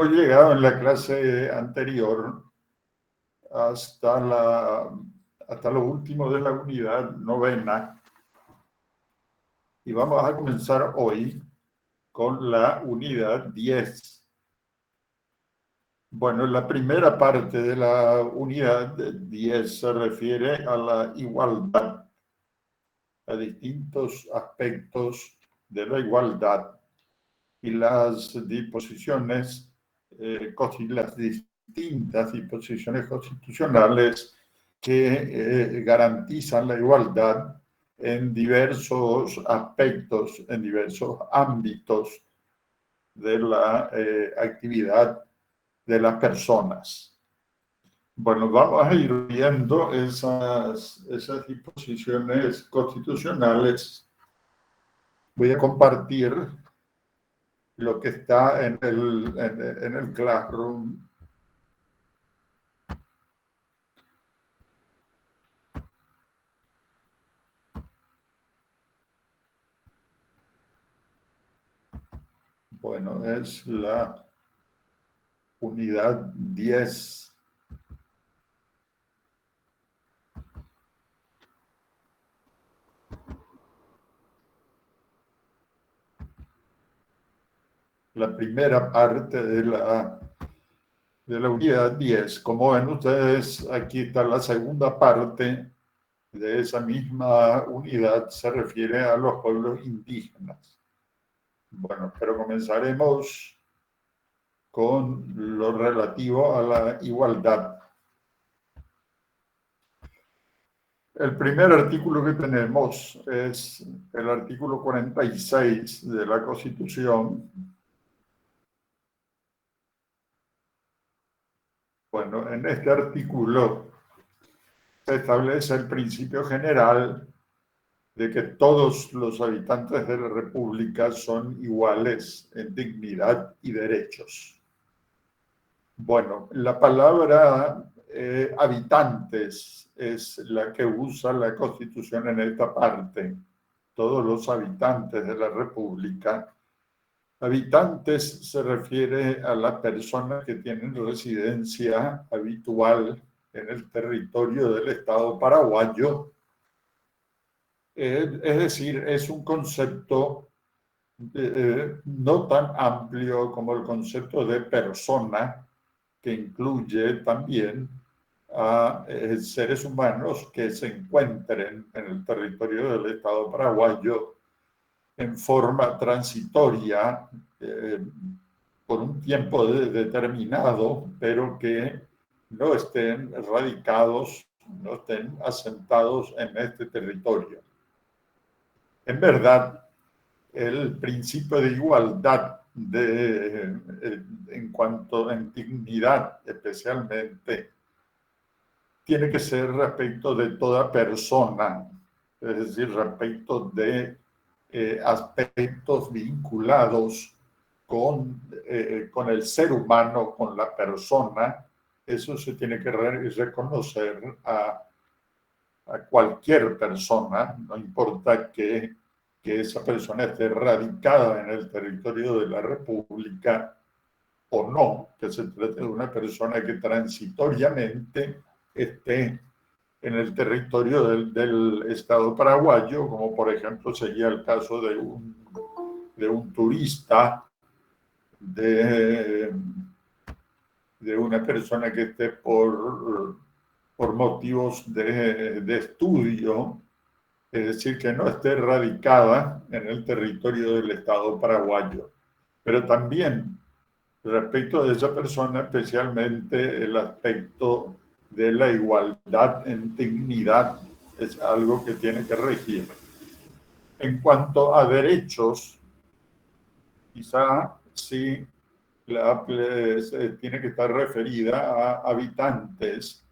Hemos llegado en la clase anterior hasta, hasta lo último de la unidad novena y vamos a comenzar hoy con la unidad 10. Bueno, la primera parte de la unidad 10 se refiere a la igualdad, a distintos aspectos de la igualdad y las disposiciones, las distintas disposiciones constitucionales que garantizan la igualdad en diversos aspectos, en diversos ámbitos de la actividad de las personas. Bueno, vamos a ir viendo esas disposiciones constitucionales. Voy a compartir lo que está en el Classroom. Bueno, es la unidad 10. La primera parte de la unidad 10. Como ven ustedes, aquí está la segunda parte de esa misma unidad, se refiere a los pueblos indígenas. Bueno, pero comenzaremos con lo relativo a la igualdad. El primer artículo que tenemos es el artículo 46 de la Constitución. Bueno, en este artículo se establece el principio general de que todos los habitantes de la República son iguales en dignidad y derechos. Bueno, la palabra habitantes es la que usa la Constitución en esta parte. Todos los habitantes de la República. Habitantes se refiere a las personas que tienen residencia habitual en el territorio del Estado paraguayo. Es decir, es un concepto no tan amplio como el concepto de persona, que incluye también a seres humanos que se encuentren en el territorio del Estado paraguayo en forma transitoria por un tiempo determinado, pero que no estén radicados, no estén asentados en este territorio. En verdad, el principio de igualdad en cuanto a dignidad especialmente, tiene que ser respecto de toda persona, es decir, respecto de aspectos vinculados con el ser humano, con la persona. Eso se tiene que reconocer a cualquier persona, no importa que esa persona esté radicada en el territorio de la República o no, que se trate de una persona que transitoriamente esté en el territorio del Estado paraguayo, como por ejemplo sería el caso de un turista, de una persona que esté por motivos de estudio, es decir, que no esté radicada en el territorio del Estado paraguayo. Pero también respecto de esa persona, especialmente el aspecto de la igualdad en dignidad es algo que tiene que regir. En cuanto a derechos, quizá sí tiene que estar referida a habitantes,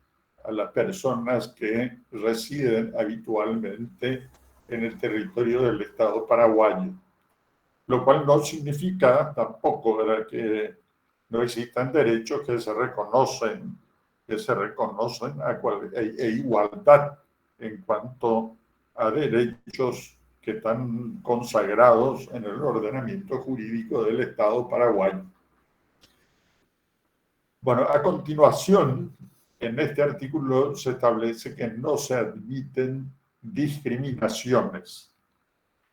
a las personas que residen habitualmente en el territorio del Estado paraguayo. Lo cual no significa tampoco, ¿verdad?, que no existan derechos que se reconocen e igualdad en cuanto a derechos que están consagrados en el ordenamiento jurídico del Estado paraguayo. Bueno, a continuación, en este artículo se establece que no se admiten discriminaciones.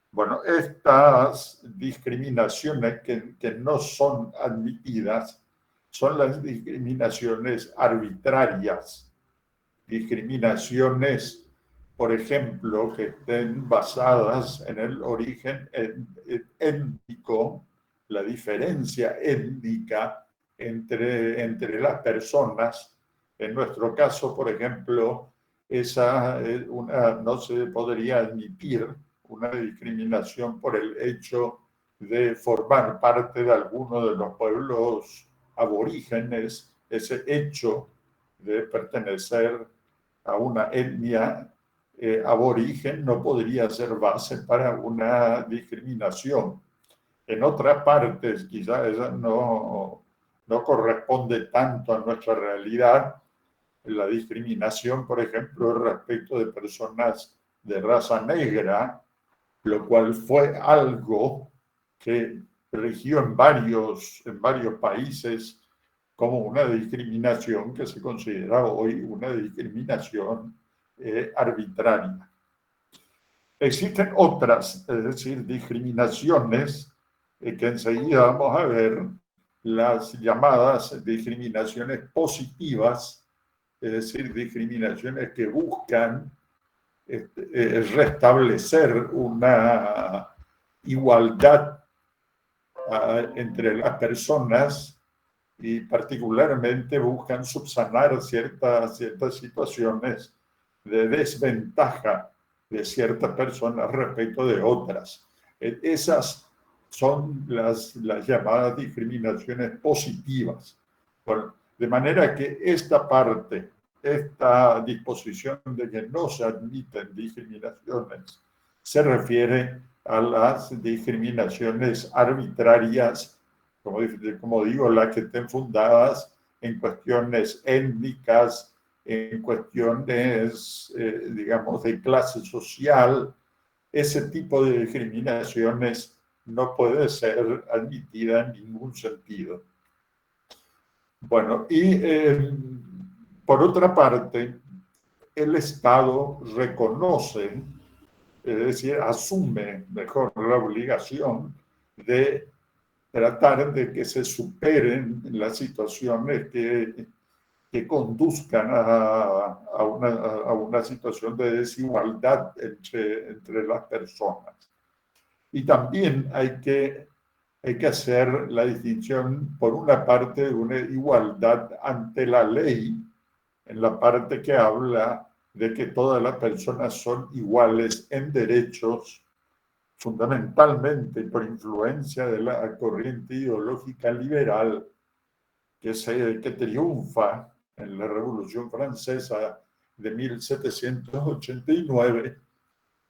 Bueno, estas discriminaciones que no son admitidas son las discriminaciones arbitrarias, discriminaciones, por ejemplo, que estén basadas en el origen étnico, la diferencia étnica entre las personas. En nuestro caso, por ejemplo, no se podría admitir una discriminación por el hecho de formar parte de alguno de los pueblos aborígenes, ese hecho de pertenecer a una etnia aborigen no podría ser base para una discriminación. En otras partes, quizás esa no corresponde tanto a nuestra realidad. La discriminación, por ejemplo, respecto de personas de raza negra, lo cual fue algo que rigió en varios países como una discriminación que se considera hoy una discriminación arbitraria. Existen otras, es decir, discriminaciones que enseguida vamos a ver, las llamadas discriminaciones positivas, es decir, discriminaciones que buscan restablecer una igualdad entre las personas y particularmente buscan subsanar ciertas situaciones de desventaja de ciertas personas respecto de otras. Esas son las llamadas discriminaciones positivas. Bueno, de manera que esta disposición de que no se admiten discriminaciones se refiere a las discriminaciones arbitrarias, como digo, las que estén fundadas en cuestiones étnicas, en cuestiones, digamos, de clase social. Ese tipo de discriminaciones no puede ser admitida en ningún sentido. Bueno, y por otra parte, el Estado reconoce, es decir, asume mejor la obligación de tratar de que se superen las situaciones que conduzcan a una situación de desigualdad entre las personas. Y también hay que hacer la distinción, por una parte, de una igualdad ante la ley, en la parte que habla de que todas las personas son iguales en derechos, fundamentalmente por influencia de la corriente ideológica liberal que triunfa en la Revolución Francesa de 1789,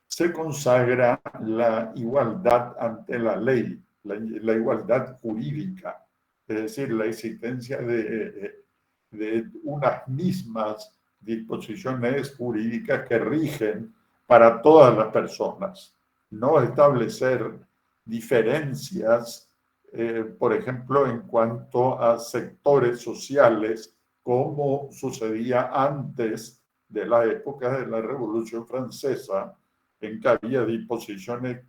se consagra la igualdad ante la ley, la igualdad jurídica, es decir, la existencia de unas mismas disposiciones jurídicas que rigen para todas las personas. No establecer diferencias, por ejemplo, en cuanto a sectores sociales, como sucedía antes de la época de la Revolución Francesa, en que había disposiciones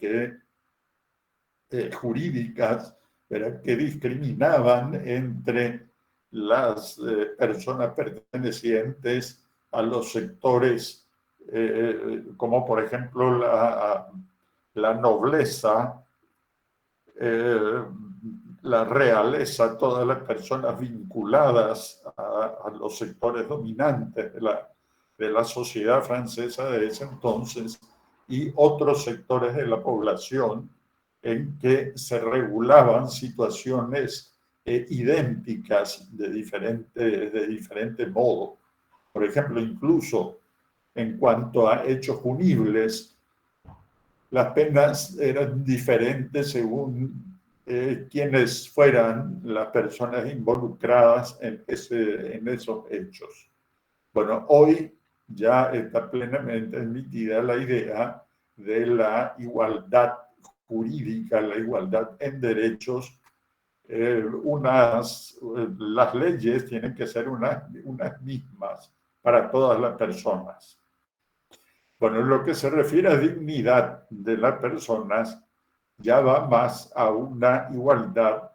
jurídicas, pero que discriminaban entre las personas pertenecientes a los sectores, como por ejemplo la nobleza, la realeza, todas las personas vinculadas a los sectores dominantes de la sociedad francesa de ese entonces, y otros sectores de la población en que se regulaban situaciones idénticas de diferente modo. Por ejemplo, incluso en cuanto a hechos punibles, las penas eran diferentes según quienes fueran las personas involucradas en esos hechos. Bueno, hoy ya está plenamente admitida la idea de la igualdad jurídica, la igualdad en derechos las leyes tienen que ser unas mismas para todas las personas. Bueno, en lo que se refiere a dignidad de las personas, ya va más a una igualdad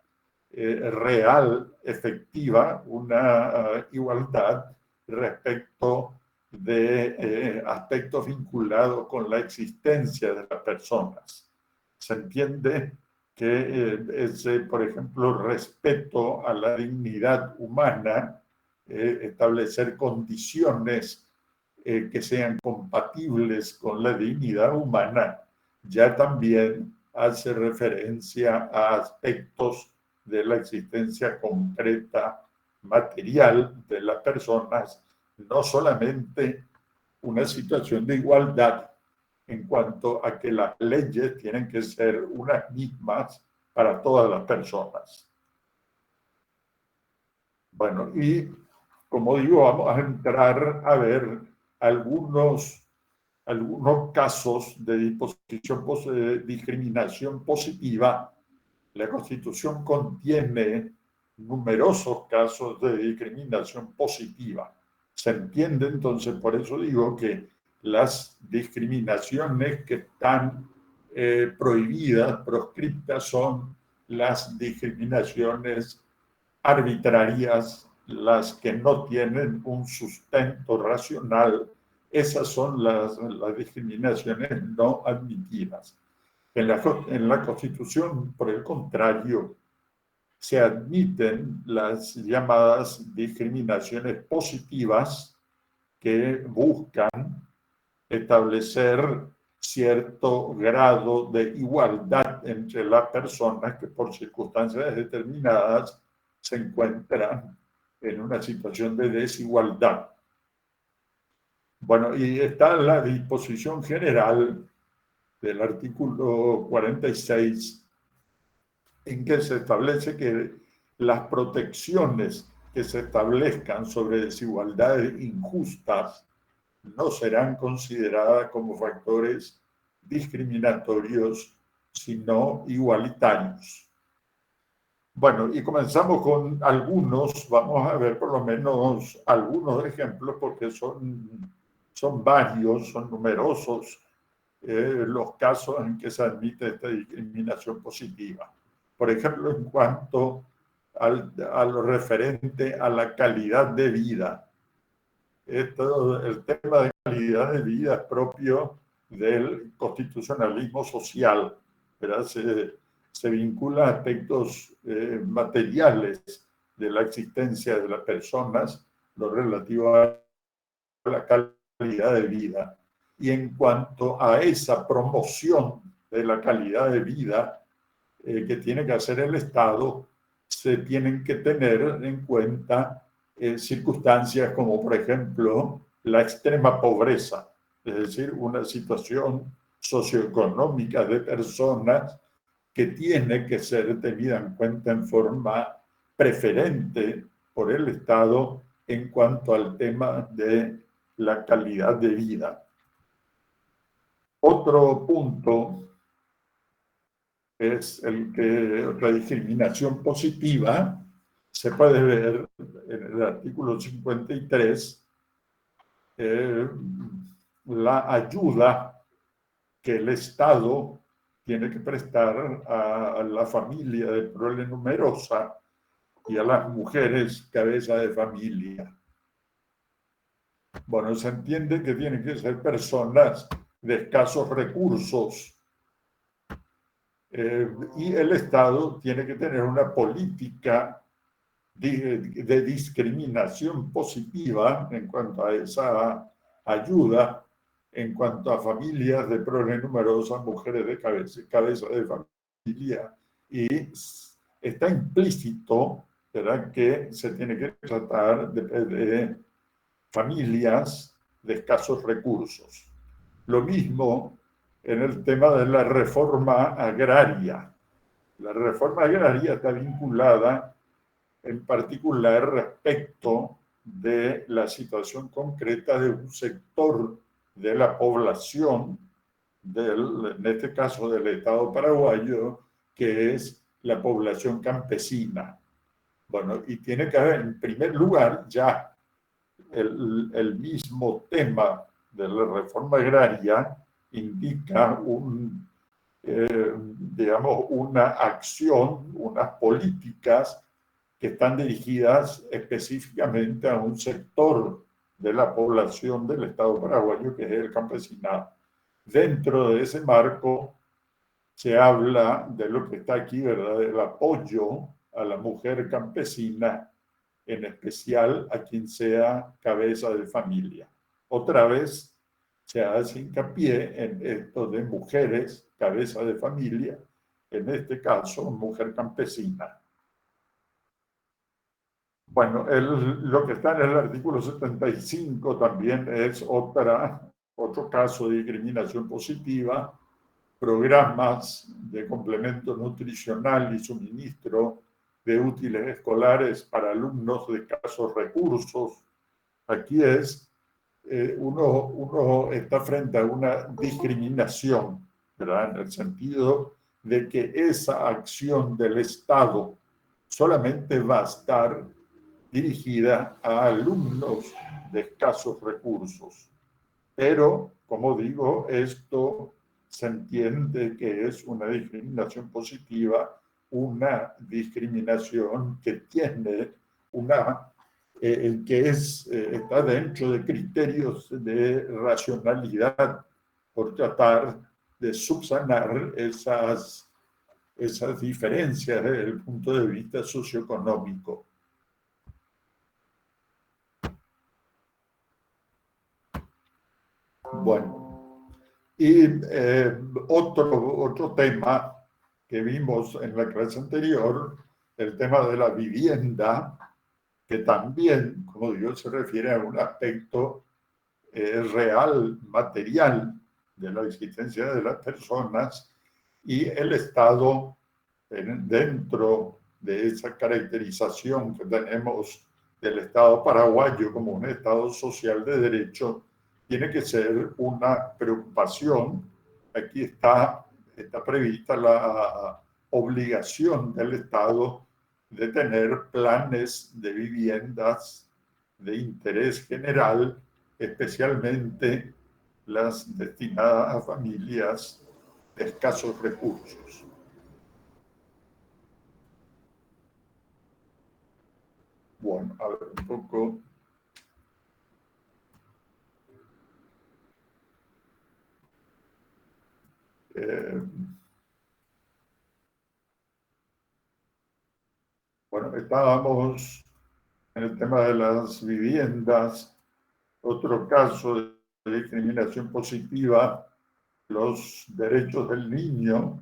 real, efectiva, una igualdad respecto de aspectos vinculados con la existencia de las personas. Se entiende que ese, por ejemplo, respeto a la dignidad humana, establecer condiciones que sean compatibles con la dignidad humana, ya también hace referencia a aspectos de la existencia concreta, material de las personas, no solamente una situación de igualdad en cuanto a que las leyes tienen que ser unas mismas para todas las personas. Bueno, y como digo, vamos a entrar a ver algunos casos de discriminación positiva. La Constitución contiene numerosos casos de discriminación positiva. Se entiende entonces, por eso digo que las discriminaciones que están prohibidas, proscriptas, son las discriminaciones arbitrarias, las que no tienen un sustento racional. Esas son las discriminaciones no admitidas. En la Constitución, por el contrario, se admiten las llamadas discriminaciones positivas que buscan establecer cierto grado de igualdad entre las personas que por circunstancias determinadas se encuentran en una situación de desigualdad. Bueno, y está la disposición general del artículo 46, en que se establece que las protecciones que se establezcan sobre desigualdades injustas no serán consideradas como factores discriminatorios, sino igualitarios. Bueno, y comenzamos con algunos, vamos a ver por lo menos algunos ejemplos, porque son varios, son numerosos los casos en que se admite esta discriminación positiva. Por ejemplo, en cuanto a lo referente a la calidad de vida. El tema de calidad de vida es propio del constitucionalismo social, ¿verdad? Se vincula a aspectos materiales de la existencia de las personas, lo relativo a la calidad de vida. Y en cuanto a esa promoción de la calidad de vida que tiene que hacer el Estado, se tienen que tener en cuenta circunstancias como, por ejemplo, la extrema pobreza, es decir, una situación socioeconómica de personas que tiene que ser tenida en cuenta en forma preferente por el Estado en cuanto al tema de la calidad de vida. Otro punto es el que la discriminación positiva se puede ver en el artículo 53, la ayuda que el Estado tiene que prestar a la familia de prole numerosa y a las mujeres cabeza de familia. Bueno, se entiende que tienen que ser personas de escasos recursos y el Estado tiene que tener una política de discriminación positiva en cuanto a esa ayuda, en cuanto a familias de prole numerosa, mujeres de cabeza de familia, y está implícito, ¿verdad?, que se tiene que tratar de familias de escasos recursos. Lo mismo en el tema de la reforma agraria. La reforma agraria está vinculada en particular respecto de la situación concreta de un sector de la población, en este caso del Estado paraguayo, que es la población campesina. Bueno, y tiene que haber, en primer lugar, ya el mismo tema de la reforma agraria indica digamos, una acción, unas políticas que están dirigidas específicamente a un sector de la población del Estado paraguayo, que es el campesinado. Dentro de ese marco se habla de lo que está aquí, ¿verdad? Del apoyo a la mujer campesina, en especial a quien sea cabeza de familia. Otra vez se hace hincapié en esto de mujeres, cabeza de familia, en este caso, mujer campesina. Bueno, lo que está en el artículo 75 también es otro caso de discriminación positiva, programas de complemento nutricional y suministro de útiles escolares para alumnos de escasos recursos. Aquí uno está frente a una discriminación, ¿verdad? En el sentido de que esa acción del Estado solamente va a estar dirigida a alumnos de escasos recursos. Pero, como digo, esto se entiende que es una discriminación positiva, una discriminación que tiene está dentro de criterios de racionalidad por tratar de subsanar esas diferencias desde el punto de vista socioeconómico. Bueno, y otro tema que vimos en la clase anterior, el tema de la vivienda, que también, como digo, se refiere a un aspecto real, material, de la existencia de las personas, y el Estado, dentro de esa caracterización que tenemos del Estado paraguayo como un Estado social de derecho, tiene que ser una preocupación. Aquí está prevista la obligación del Estado de tener planes de viviendas de interés general, especialmente las destinadas a familias de escasos recursos. Bueno, a ver un poco. Bueno, estábamos en el tema de las viviendas. Otro caso de discriminación positiva, los derechos del niño,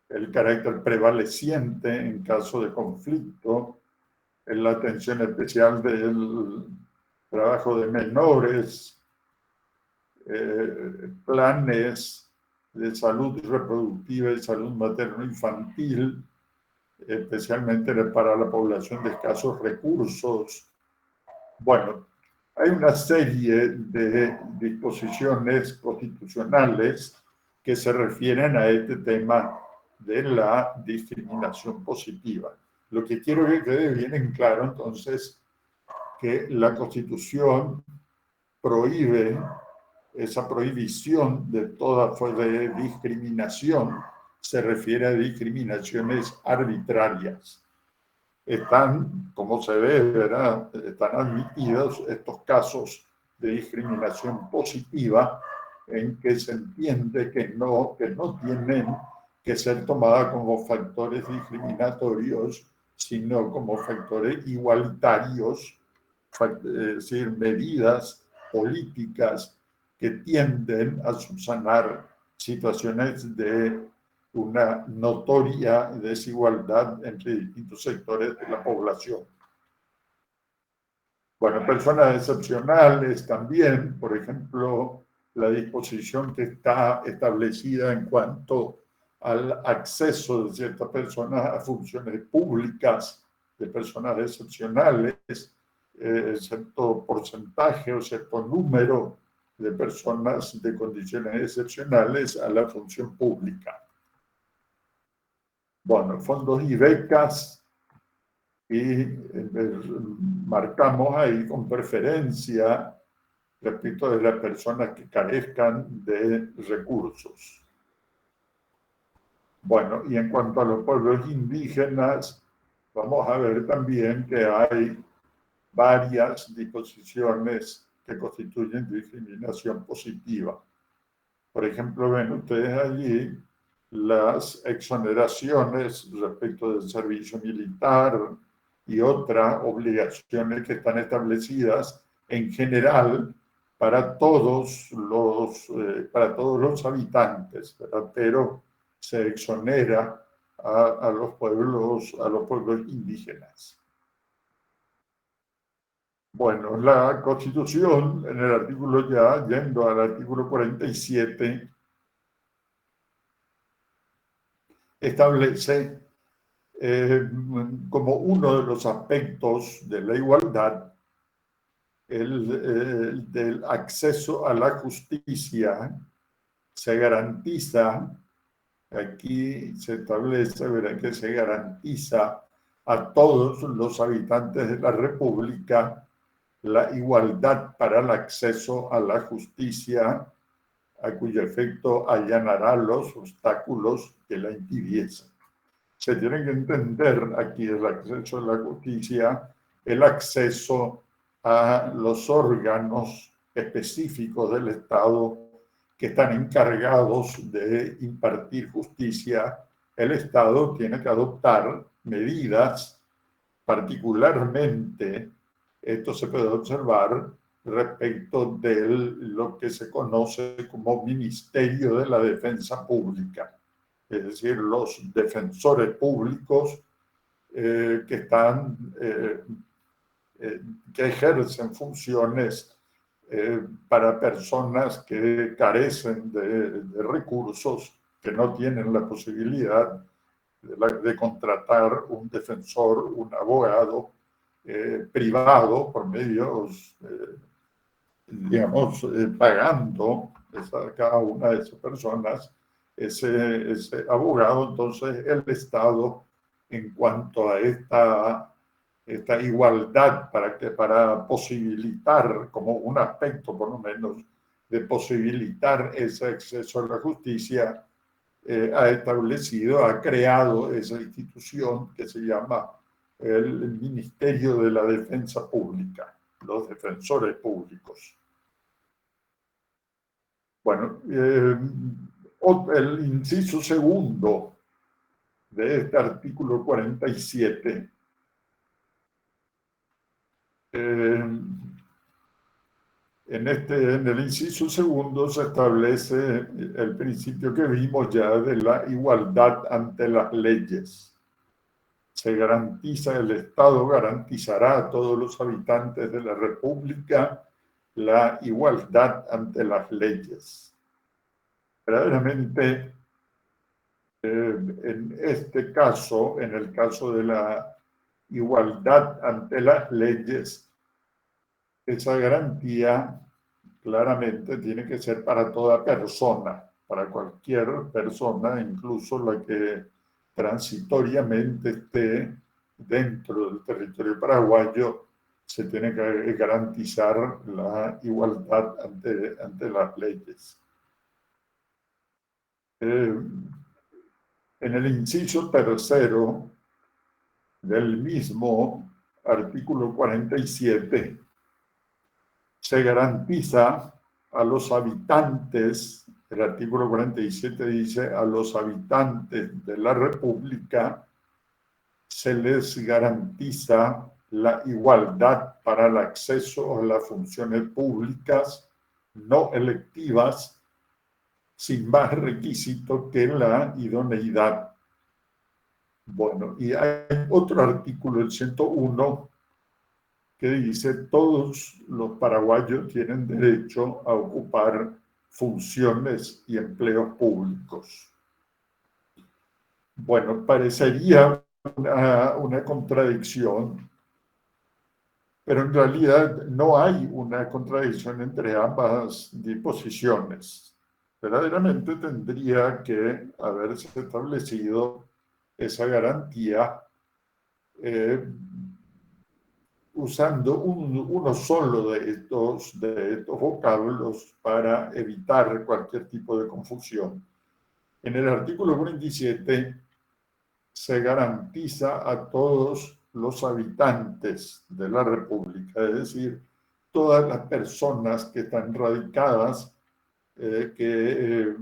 el carácter prevaleciente en caso de conflicto, la atención especial del trabajo de menores, planes de salud reproductiva y salud materno-infantil, especialmente para la población de escasos recursos. Bueno, hay una serie de disposiciones constitucionales que se refieren a este tema de la discriminación positiva. Lo que quiero que quede bien en claro, entonces, que la Constitución prohíbe esa prohibición de toda forma de discriminación, se refiere a discriminaciones arbitrarias. Están, como se ve, ¿verdad? Están admitidos estos casos de discriminación positiva en que se entiende que no tienen que ser tomadas como factores discriminatorios, sino como factores igualitarios, es decir, medidas políticas que tienden a subsanar situaciones de una notoria desigualdad entre distintos sectores de la población. Bueno, personas excepcionales también, por ejemplo, la disposición que está establecida en cuanto al acceso de ciertas personas a funciones públicas, de personas excepcionales, cierto porcentaje o cierto número de personas de condiciones excepcionales a la función pública. Bueno, fondos y becas, y marcamos ahí con preferencia, repito, de las personas que carezcan de recursos. Bueno, y en cuanto a los pueblos indígenas, vamos a ver también que hay varias disposiciones que constituyen discriminación positiva. Por ejemplo, ven ustedes allí las exoneraciones respecto del servicio militar y otras obligaciones que están establecidas en general para todos los habitantes, ¿verdad? Pero se exonera a los pueblos indígenas. Bueno, la Constitución, en el artículo ya, yendo al artículo 47, establece como uno de los aspectos de la igualdad el del acceso a la justicia. Se garantiza, aquí se establece, ¿verdad?, que se garantiza a todos los habitantes de la República la igualdad para el acceso a la justicia, a cuyo efecto allanará los obstáculos que la impidiesen. Se tiene que entender aquí el acceso a la justicia, el acceso a los órganos específicos del Estado que están encargados de impartir justicia. El Estado tiene que adoptar medidas, particularmente, esto se puede observar respecto de lo que se conoce como Ministerio de la Defensa Pública, es decir, los defensores públicos que ejercen funciones para personas que carecen de recursos, que no tienen la posibilidad de contratar un defensor, un abogado privado por medios, digamos, pagando cada una de esas personas ese abogado. Entonces el Estado, en cuanto a esta igualdad, para posibilitar, como un aspecto por lo menos, de posibilitar ese acceso a la justicia, ha establecido, ha creado esa institución que se llama el Ministerio de la Defensa Pública, los defensores públicos. Bueno, el inciso segundo de este artículo 47 en el inciso segundo se establece el principio que vimos ya de la igualdad ante las leyes. Se garantiza, el Estado garantizará a todos los habitantes de la República la igualdad ante las leyes. Verdaderamente, en este caso, en el caso de la igualdad ante las leyes, esa garantía claramente tiene que ser para toda persona, para cualquier persona, incluso la que transitoriamente esté dentro del territorio paraguayo. Se tiene que garantizar la igualdad ante las leyes. En el inciso tercero del mismo artículo 47, se garantiza a los habitantes, el artículo 47 dice, a los habitantes de la República se les garantiza la igualdad para el acceso a las funciones públicas no electivas, sin más requisito que la idoneidad. Bueno, y hay otro artículo, el 101, que dice: todos los paraguayos tienen derecho a ocupar funciones y empleos públicos. Bueno, parecería una contradicción, pero en realidad no hay una contradicción entre ambas disposiciones. Verdaderamente tendría que haberse establecido esa garantía usando uno solo de estos vocablos para evitar cualquier tipo de confusión. En el artículo 47 se garantiza a todos los habitantes de la República, es decir, todas las personas que están radicadas, que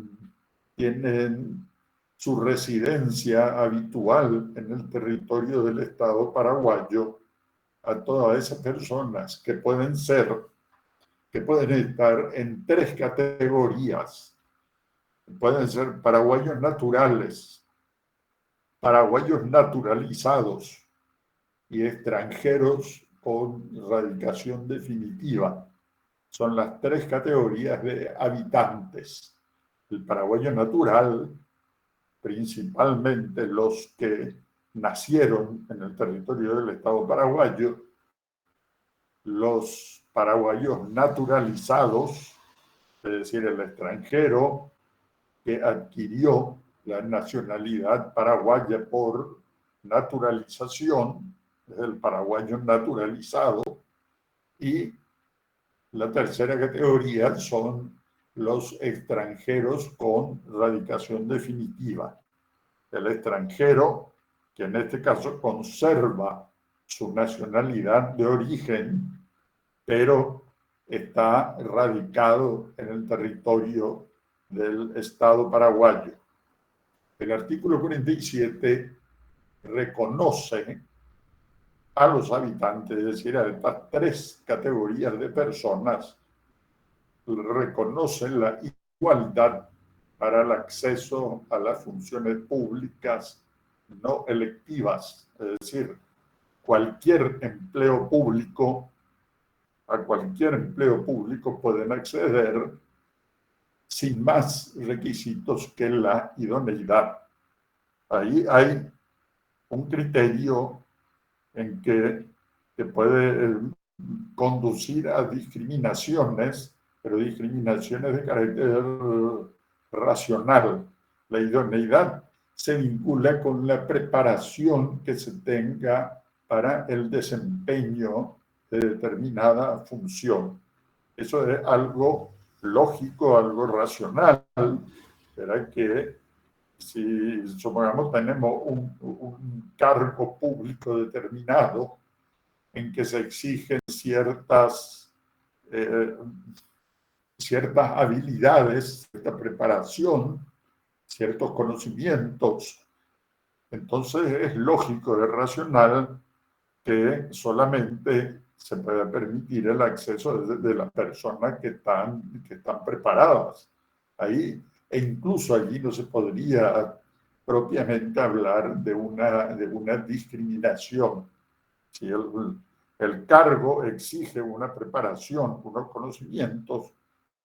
tienen su residencia habitual en el territorio del Estado paraguayo, a todas esas personas que pueden estar en tres categorías. Pueden ser paraguayos naturales, paraguayos naturalizados y extranjeros con radicación definitiva. Son las tres categorías de habitantes. El paraguayo natural, principalmente los que nacieron en el territorio del Estado paraguayo, los paraguayos naturalizados, es decir, el extranjero que adquirió la nacionalidad paraguaya por naturalización, es el paraguayo naturalizado, y la tercera categoría son los extranjeros con radicación definitiva. El extranjero, que en este caso conserva su nacionalidad de origen, pero está radicado en el territorio del Estado paraguayo. El artículo 47 reconoce a los habitantes, es decir, a estas tres categorías de personas, reconoce la igualdad para el acceso a las funciones públicas no electivas, es decir, cualquier empleo público, a cualquier empleo público pueden acceder sin más requisitos que la idoneidad. Ahí hay un criterio en que puede conducir a discriminaciones, pero discriminaciones de carácter racional. La idoneidad se vincula con la preparación que se tenga para el desempeño de determinada función. Eso es algo lógico, algo racional, ¿verdad? Que si, supongamos, tenemos un cargo público determinado en que se exigen ciertas habilidades, cierta preparación, ciertos conocimientos, entonces es lógico, es racional que solamente se pueda permitir el acceso de las personas que están preparadas. Ahí, e incluso allí no se podría propiamente hablar de una discriminación. Si el cargo exige una preparación, unos conocimientos,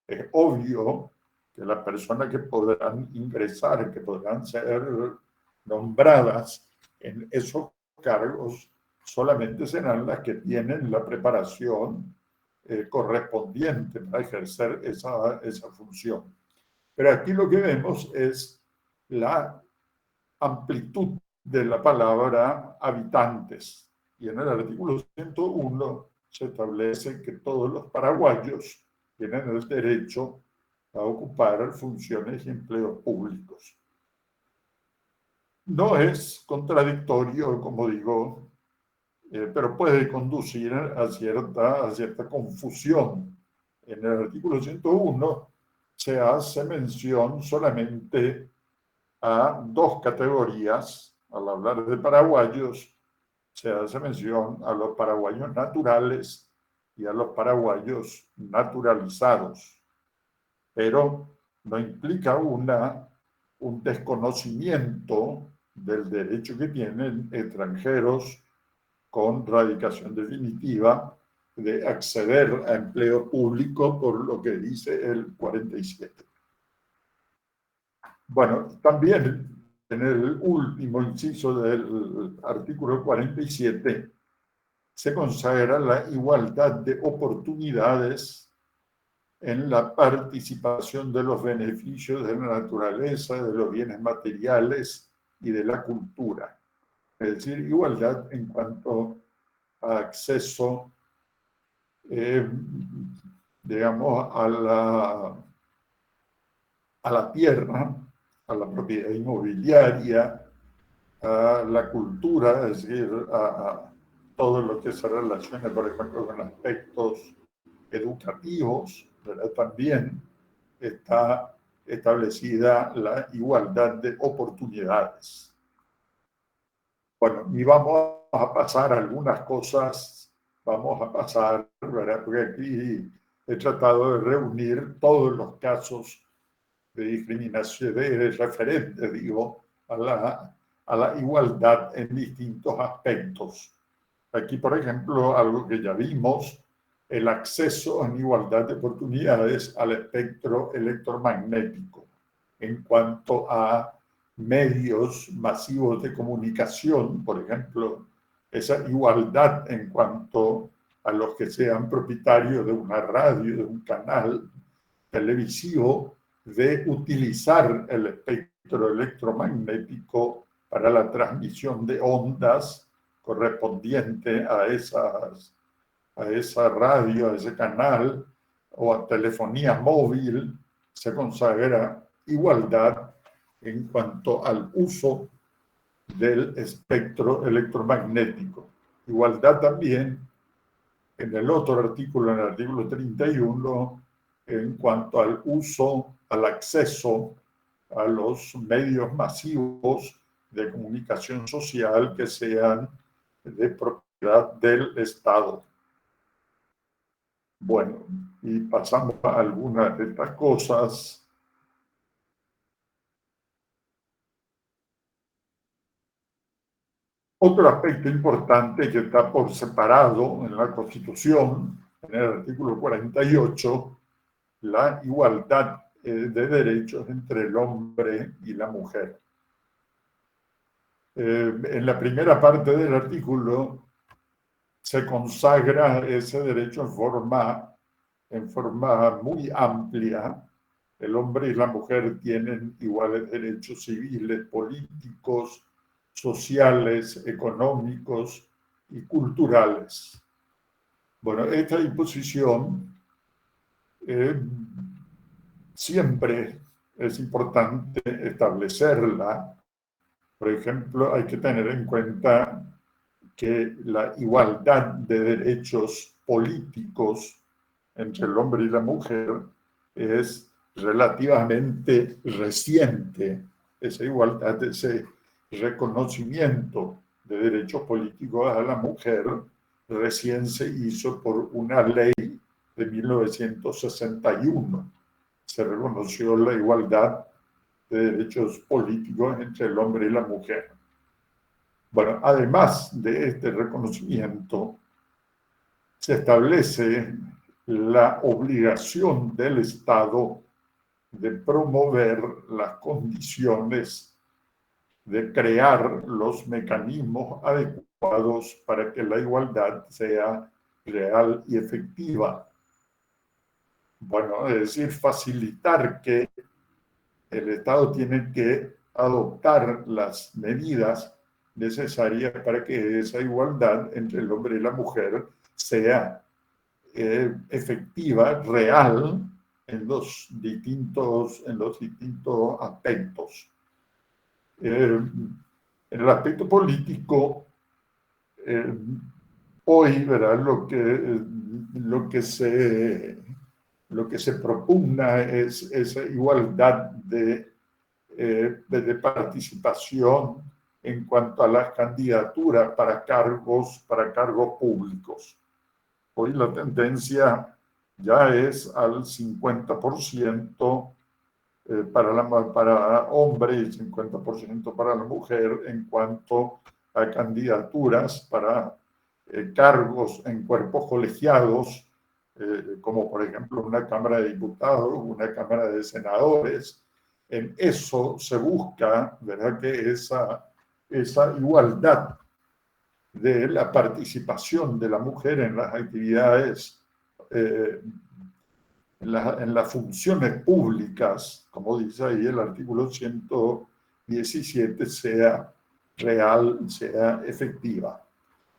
es obvio que las personas que podrán ingresar, que podrán ser nombradas en esos cargos, solamente serán las que tienen la preparación correspondiente para ejercer esa función. Pero aquí lo que vemos es la amplitud de la palabra habitantes. Y en el artículo 101 se establece que todos los paraguayos tienen el derecho a ocupar funciones y empleos públicos. No es contradictorio, como digo, pero puede conducir a cierta confusión. En el artículo 101 se hace mención solamente a dos categorías. Al hablar de paraguayos, se hace mención a los paraguayos naturales y a los paraguayos naturalizados, pero no implica un desconocimiento del derecho que tienen extranjeros con radicación definitiva de acceder a empleo público, por lo que dice el 47. Bueno, también en el último inciso del artículo 47 se consagra la igualdad de oportunidades en la participación de los beneficios de la naturaleza, de los bienes materiales y de la cultura. Es decir, igualdad en cuanto a acceso, digamos, a la tierra, a la propiedad inmobiliaria, a la cultura, es decir, a todo lo que se relaciona, por ejemplo, con aspectos educativos, ¿verdad? También está establecida la igualdad de oportunidades. Bueno, y vamos a pasar algunas cosas, vamos a pasar, ¿verdad? Porque aquí he tratado de reunir todos los casos de discriminación, de referentes, digo, a la igualdad en distintos aspectos. Aquí, por ejemplo, algo que ya vimos, el acceso en igualdad de oportunidades al espectro electromagnético en cuanto a medios masivos de comunicación, por ejemplo, esa igualdad en cuanto a los que sean propietarios de una radio, de un canal televisivo, de utilizar el espectro electromagnético para la transmisión de ondas correspondiente a esa radio, a ese canal o a telefonía móvil, se consagra igualdad en cuanto al uso del espectro electromagnético. Igualdad también en el otro artículo, en el artículo 31, en cuanto al uso, al acceso a los medios masivos de comunicación social que sean de propiedad del Estado. Bueno, y pasamos a algunas de estas cosas. Otro aspecto importante que está por separado en la Constitución, en el artículo 48, la igualdad de derechos entre el hombre y la mujer. En la primera parte del artículo se consagra ese derecho en forma muy amplia. El hombre y la mujer tienen iguales derechos civiles, políticos, sociales, económicos y culturales. Bueno, esta disposición siempre es importante establecerla. Por ejemplo, hay que tener en cuenta que la igualdad de derechos políticos entre el hombre y la mujer es relativamente reciente. Esa igualdad, ese reconocimiento de derechos políticos a la mujer recién se hizo por una ley de 1961. Se reconoció la igualdad de derechos políticos entre el hombre y la mujer. Bueno, además de este reconocimiento, se establece la obligación del Estado de promover las condiciones, de crear los mecanismos adecuados para que la igualdad sea real y efectiva. Bueno, es decir, facilitar que el Estado tiene que adoptar las medidas necesarias para que esa igualdad entre el hombre y la mujer sea efectiva, real, en los distintos aspectos. En el aspecto político, hoy, ¿verdad? Lo que se propugna es esa igualdad de participación en cuanto a las candidaturas para cargos públicos. Hoy la tendencia ya es al 50% para hombre y 50% para la mujer en cuanto a candidaturas para cargos en cuerpos colegiados, como por ejemplo una Cámara de Diputados, una Cámara de Senadores. En eso se busca, ¿verdad?, que esa igualdad de la participación de la mujer en las actividades, en las funciones públicas, como dice ahí el artículo XVII sea real, sea efectiva.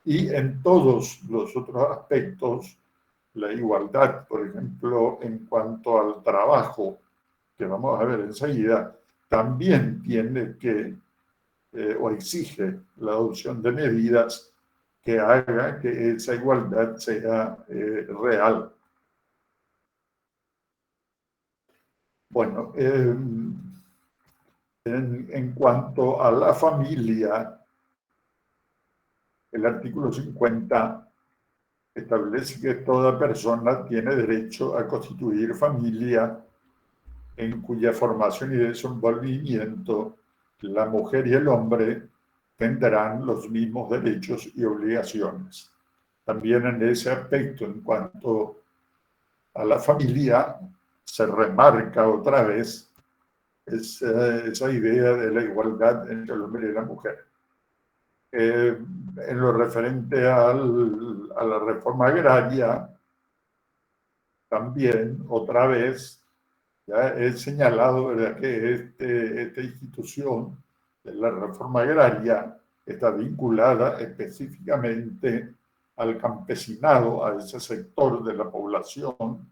Y en todos los otros aspectos, la igualdad, por ejemplo, en cuanto al trabajo, que vamos a ver enseguida, también tiene que o exige la adopción de medidas que haga que esa igualdad sea real. Bueno, en cuanto a la familia, el artículo 50 establece que toda persona tiene derecho a constituir familia en cuya formación y desenvolvimiento la mujer y el hombre tendrán los mismos derechos y obligaciones. También en ese aspecto, en cuanto a la familia, se remarca otra vez esa idea de la igualdad entre el hombre y la mujer. En lo referente a la reforma agraria, también otra vez ya he señalado, ¿verdad?, que esta institución de la reforma agraria está vinculada específicamente al campesinado, a ese sector de la población.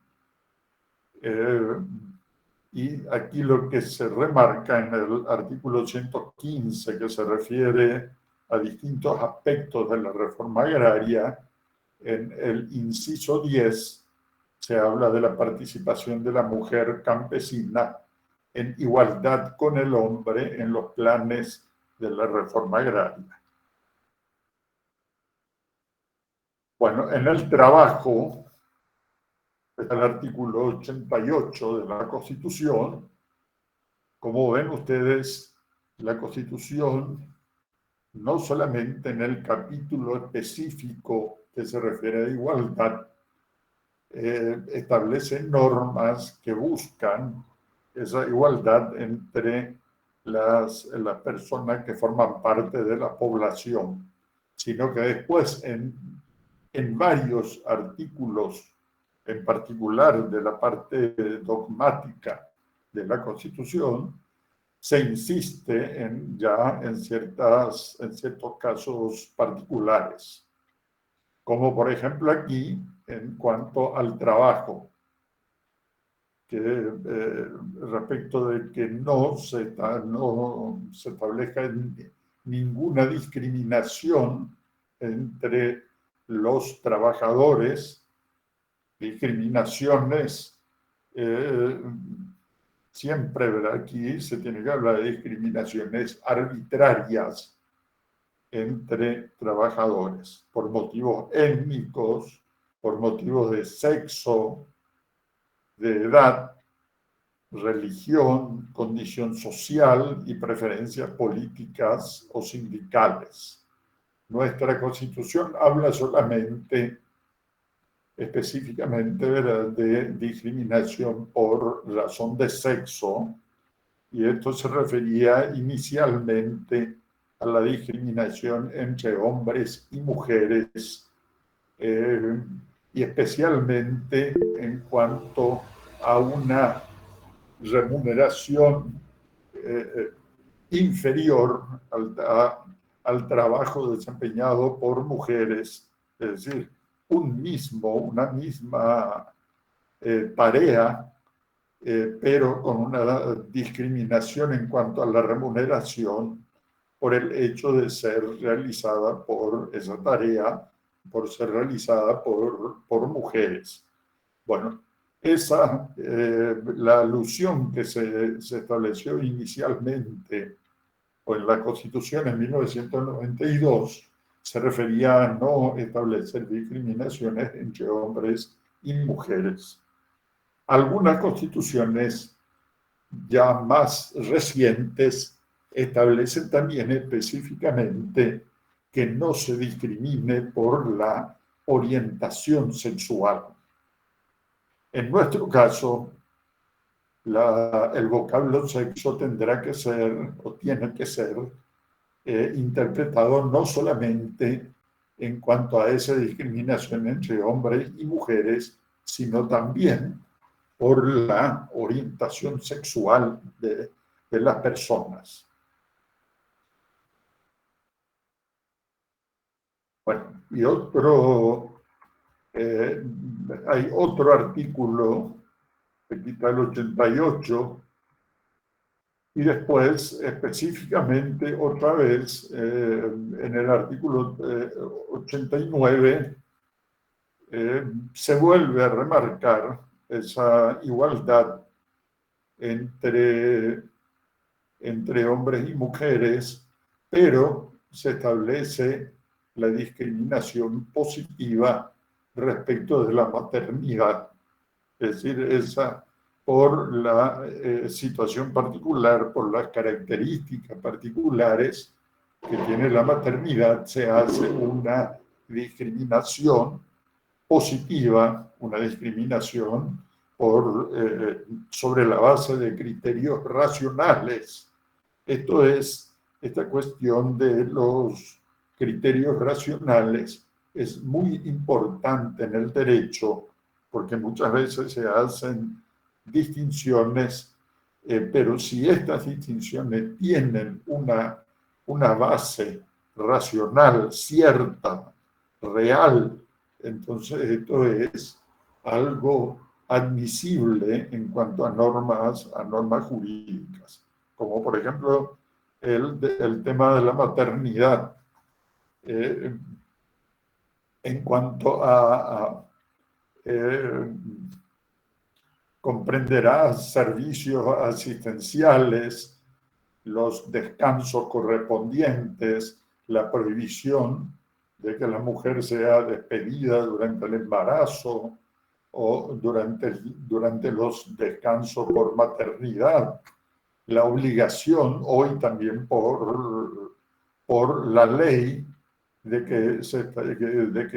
Y aquí lo que se remarca en el artículo 115, que se refiere a distintos aspectos de la reforma agraria, en el inciso 10 se habla de la participación de la mujer campesina en igualdad con el hombre en los planes de la reforma agraria. Bueno, en el trabajo, está el artículo 88 de la Constitución. Como ven ustedes, la Constitución, no solamente en el capítulo específico que se refiere a igualdad, establece normas que buscan esa igualdad entre las personas que forman parte de la población, sino que después en varios artículos, en particular de la parte dogmática de la Constitución, se insiste en ciertos casos particulares, como por ejemplo aquí en cuanto al trabajo, que respecto de que no se establezca ninguna discriminación entre los trabajadores, discriminaciones, siempre, ¿verdad?, aquí se tiene que hablar de discriminaciones arbitrarias entre trabajadores, por motivos étnicos, por motivos de sexo, de edad, religión, condición social y preferencias políticas o sindicales. Nuestra Constitución habla solamente, específicamente, ¿verdad?, de discriminación por razón de sexo, y esto se refería inicialmente a la discriminación entre hombres y mujeres, y especialmente en cuanto a una remuneración inferior al trabajo desempeñado por mujeres, es decir, una misma tarea, pero con una discriminación en cuanto a la remuneración por el hecho de ser realizada por esa tarea, por ser realizada por mujeres. Bueno, la alusión que se estableció inicialmente en la Constitución en 1992 se refería a no establecer discriminaciones entre hombres y mujeres. Algunas constituciones ya más recientes establecen también específicamente que no se discrimine por la orientación sexual. En nuestro caso, el vocablo sexo tendrá que ser, o tiene que ser, interpretado no solamente en cuanto a esa discriminación entre hombres y mujeres, sino también por la orientación sexual de las personas. Y hay otro artículo que quita el 88, y después específicamente otra vez en el artículo 89 se vuelve a remarcar esa igualdad entre hombres y mujeres, pero se establece la discriminación positiva respecto de la maternidad, es decir, esa por la situación particular, por las características particulares que tiene la maternidad, se hace una discriminación positiva, una discriminación sobre la base de criterios racionales. Esto es, esta cuestión de los criterios racionales es muy importante en el derecho, porque muchas veces se hacen distinciones, pero si estas distinciones tienen una base racional, cierta, real, entonces esto es algo admisible en cuanto a normas jurídicas, como por ejemplo el tema de la maternidad. En cuanto a comprenderá servicios asistenciales, los descansos correspondientes, la prohibición de que la mujer sea despedida durante el embarazo o durante los descansos por maternidad, la obligación hoy también por la ley de que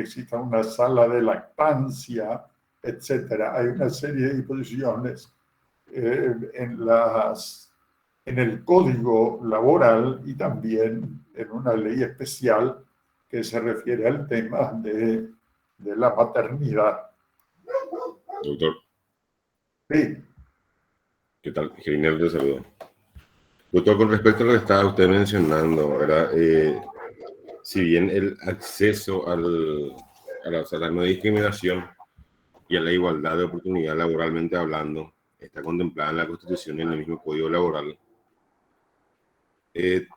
exista una sala de lactancia, etcétera. Hay una serie de disposiciones en el Código Laboral y también en una ley especial que se refiere al tema de la maternidad. Doctor. Sí. ¿Qué tal? Genial, te saludo. Doctor, con respecto a lo que estaba usted mencionando, ¿verdad? Si bien el acceso a la no discriminación y a la igualdad de oportunidad laboralmente hablando está contemplada en la Constitución y en el mismo Código Laboral,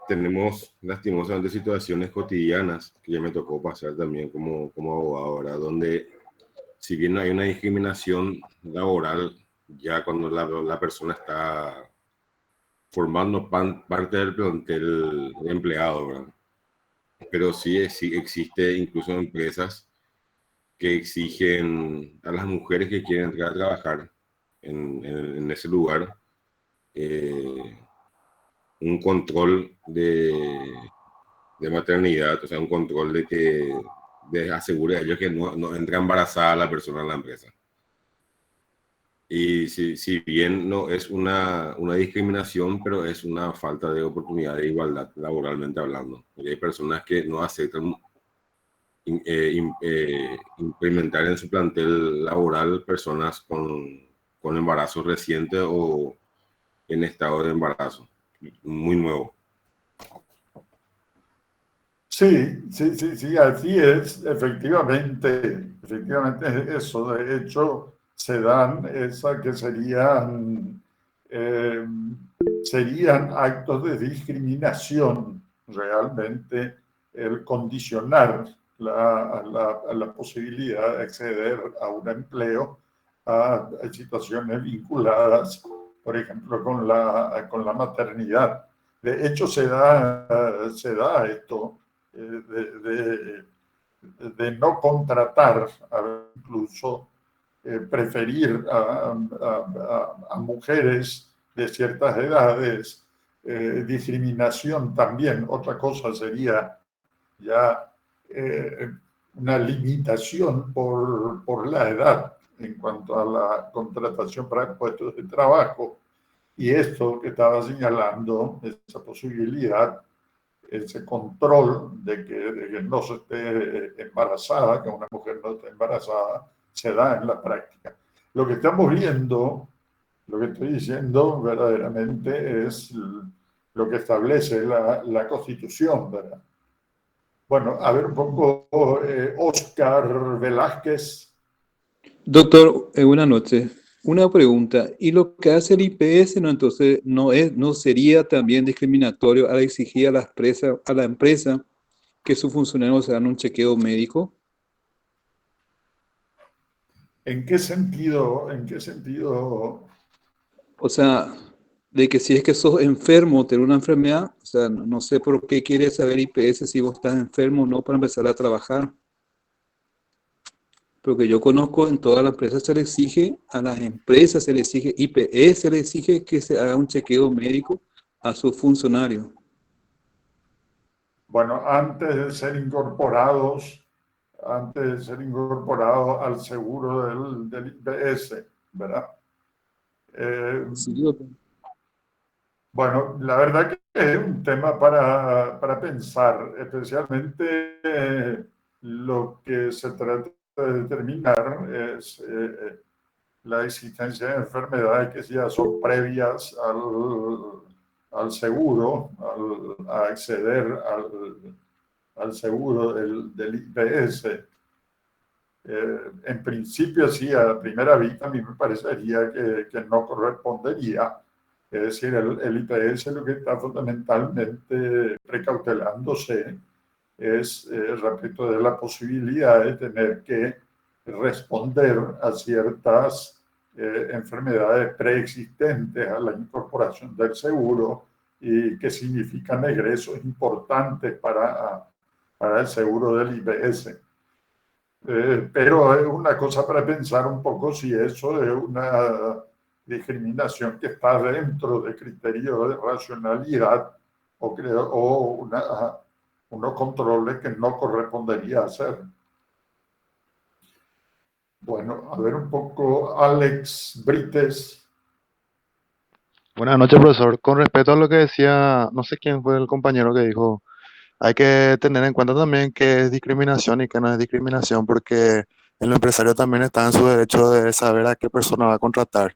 tenemos lastimosamente situaciones cotidianas que ya me tocó pasar también como abogado, ¿verdad? Donde si bien no hay una discriminación laboral, ya cuando la persona está formando parte del plantel de empleado, ¿verdad? Pero sí existe incluso empresas que exigen a las mujeres que quieren entrar a trabajar en ese lugar un control de maternidad, o sea, un control de asegure a ellos que no entra embarazada la persona en la empresa. Y si bien no es una discriminación, pero es una falta de oportunidad de igualdad laboralmente hablando. Porque hay personas que no aceptan implementar en su plantel laboral personas con embarazo reciente o en estado de embarazo muy nuevo. Sí, así es, efectivamente eso. De hecho, se dan esas que serían actos de discriminación, realmente, el condicionar la posibilidad de acceder a un empleo a situaciones vinculadas, por ejemplo, con la maternidad. De hecho, se da esto de no contratar, incluso preferir a mujeres de ciertas edades, discriminación también. Otra cosa sería ya una limitación por la edad en cuanto a la contratación para puestos de trabajo. Y esto que estaba señalando, esa posibilidad, ese control de que no se esté embarazada, que una mujer no esté embarazada, se da en la práctica. Lo que estamos viendo, lo que estoy diciendo verdaderamente es lo que establece la Constitución, ¿verdad? Bueno, a ver un poco, Oscar Velázquez. Doctor, buenas noches. Una pregunta. ¿Y lo que hace el IPS no entonces no sería también discriminatorio al exigir a la empresa que sus funcionarios se hagan un chequeo médico? ¿En qué sentido? ¿En qué sentido? O sea, de que si es que sos enfermo o tenés una enfermedad, o sea, no sé por qué quiere saber IPS si vos estás enfermo o no para empezar a trabajar. Porque yo conozco en todas las empresas se le exige, a las empresas se le exige, IPS se le exige que se haga un chequeo médico a sus funcionarios. Bueno, antes de ser incorporados al seguro del IPS, ¿verdad? Sí, doctor. Bueno, la verdad que es un tema para pensar, especialmente lo que se trata de determinar es la existencia de enfermedades que ya son previas al seguro, a acceder al seguro del IPS. En principio, sí, a primera vista a mí me parecería que no correspondería. Es decir, el IPS lo que está fundamentalmente precautelándose es respecto de la posibilidad de tener que responder a ciertas enfermedades preexistentes a la incorporación del seguro y que significan egresos importantes para el seguro del IPS. Pero es una cosa para pensar un poco si eso es una discriminación que está dentro de criterios de racionalidad o unos controles que no correspondería hacer. Bueno, a ver un poco, Alex Brites. Buenas noches, profesor. Con respecto a lo que decía, no sé quién fue el compañero que dijo, hay que tener en cuenta también que es discriminación y que no es discriminación, porque el empresario también está en su derecho de saber a qué persona va a contratar.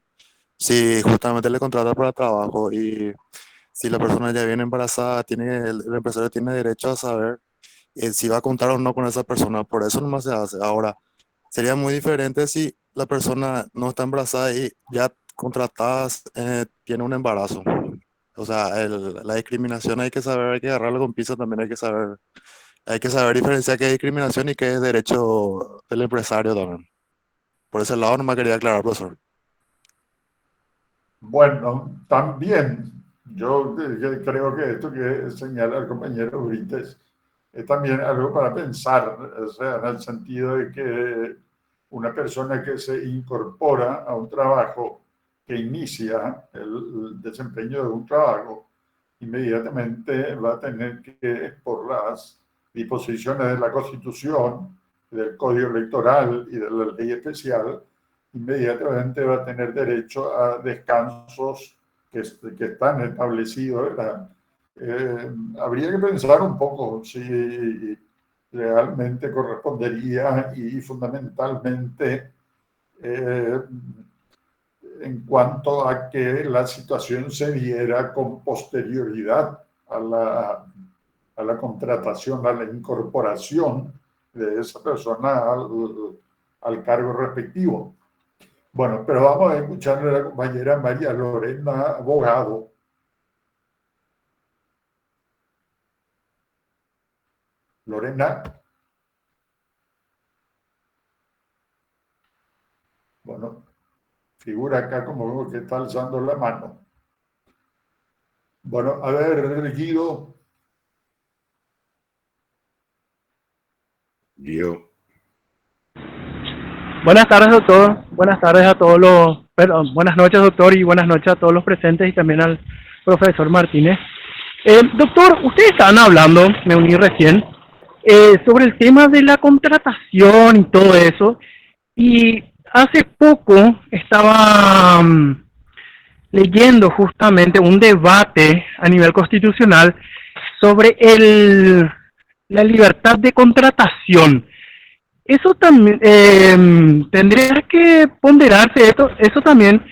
Si justamente le contrata para trabajo y si la persona ya viene embarazada, el empresario tiene derecho a saber si va a contar o no con esa persona. Por eso nomás se hace. Ahora, sería muy diferente si la persona no está embarazada y ya contratada tiene un embarazo. O sea, la discriminación hay que saber, hay que agarrarlo con pinzas también, hay que saber diferenciar qué es discriminación y qué es derecho del empresario también. Por ese lado no me quería aclarar, profesor. Bueno, también yo creo que esto que señala el compañero Brites es también algo para pensar, o sea, en el sentido de que una persona que se incorpora a un trabajo, que inicia el desempeño de un trabajo, inmediatamente va a tener que, por las disposiciones de la Constitución, del Código Electoral y de la ley especial, inmediatamente va a tener derecho a descansos que están establecidos, ¿verdad? Habría que pensar un poco si realmente correspondería y fundamentalmente en cuanto a que la situación se diera con posterioridad a la contratación, a la incorporación de esa persona al cargo respectivo. Bueno, pero vamos a escuchar a la compañera María Lorena Abogado. Lorena. Bueno, figura acá como que está alzando la mano. Bueno, a ver, Guido. Yo. Buenas tardes, doctor. Buenas tardes a todos buenas noches, doctor, y buenas noches a todos los presentes y también al profesor Martínez. Doctor, ustedes estaban hablando, me uní recién, sobre el tema de la contratación y todo eso. Y hace poco estaba leyendo justamente un debate a nivel constitucional sobre la libertad de contratación. Eso también tendría que ponderarse eso también,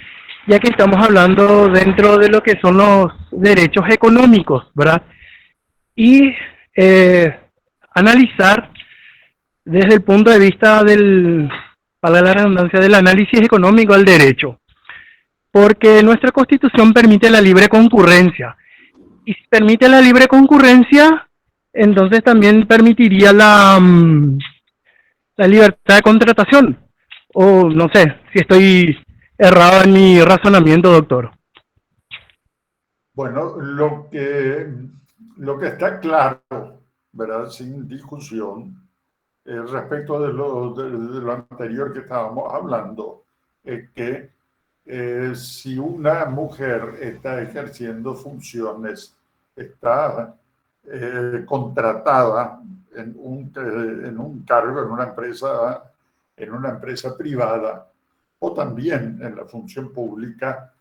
ya que estamos hablando dentro de lo que son los derechos económicos, ¿verdad? Y analizar desde el punto de vista para la redundancia, del análisis económico del derecho. Porque nuestra Constitución permite la libre concurrencia. Y si permite la libre concurrencia, entonces también permitiría la libertad de contratación. O no sé si estoy errado en mi razonamiento, doctor. Bueno, lo que está claro, ¿verdad? Sin discusión, respecto de lo anterior que estábamos hablando, es que si una mujer está ejerciendo funciones, está contratada en un cargo en una empresa privada o también en la función pública,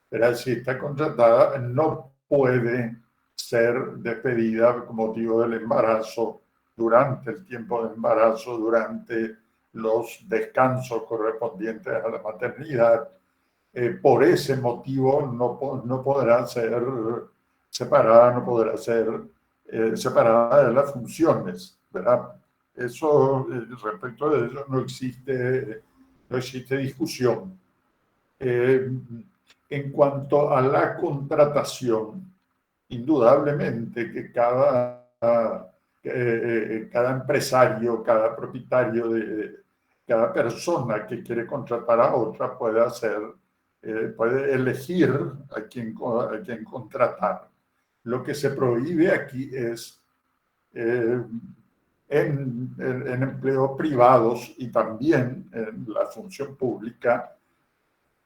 pero si está contratada no puede ser despedida con motivo del embarazo, durante el tiempo de embarazo, durante los descansos correspondientes a la maternidad. Por ese motivo no podrá ser separada, no podrá ser separada de las funciones, ¿verdad? Eso, respecto de eso, no existe discusión. En cuanto a la contratación, indudablemente que cada empresario, cada propietario, cada persona que quiere contratar a otra puede elegir a quién contratar. Lo que se prohíbe aquí es en empleos privados y también en la función pública,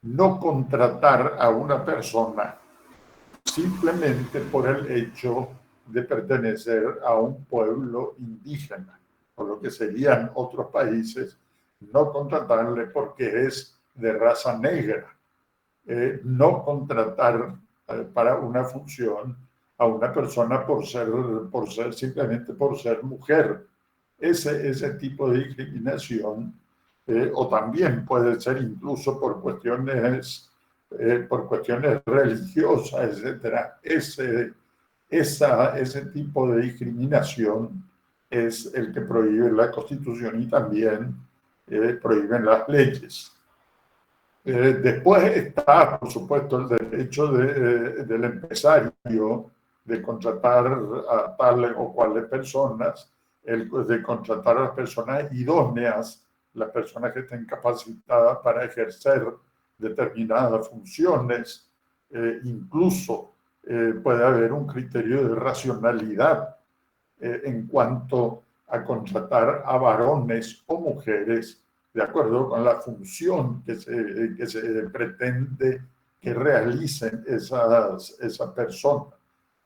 no contratar a una persona simplemente por el hecho de pertenecer a un pueblo indígena, o lo que serían otros países, no contratarle porque es de raza negra, no contratar para una función a una persona simplemente por ser mujer. Ese tipo de discriminación, o también puede ser incluso por cuestiones religiosas, etcétera. Ese tipo de discriminación es el que prohíbe la Constitución y también prohíben las leyes. Después está, por supuesto, el derecho del empresario de contratar a tales o cuales personas, de contratar a las personas idóneas, las personas que estén capacitadas para ejercer determinadas funciones. Incluso puede haber un criterio de racionalidad en cuanto a contratar a varones o mujeres de acuerdo con la función que se pretende que realicen esas personas.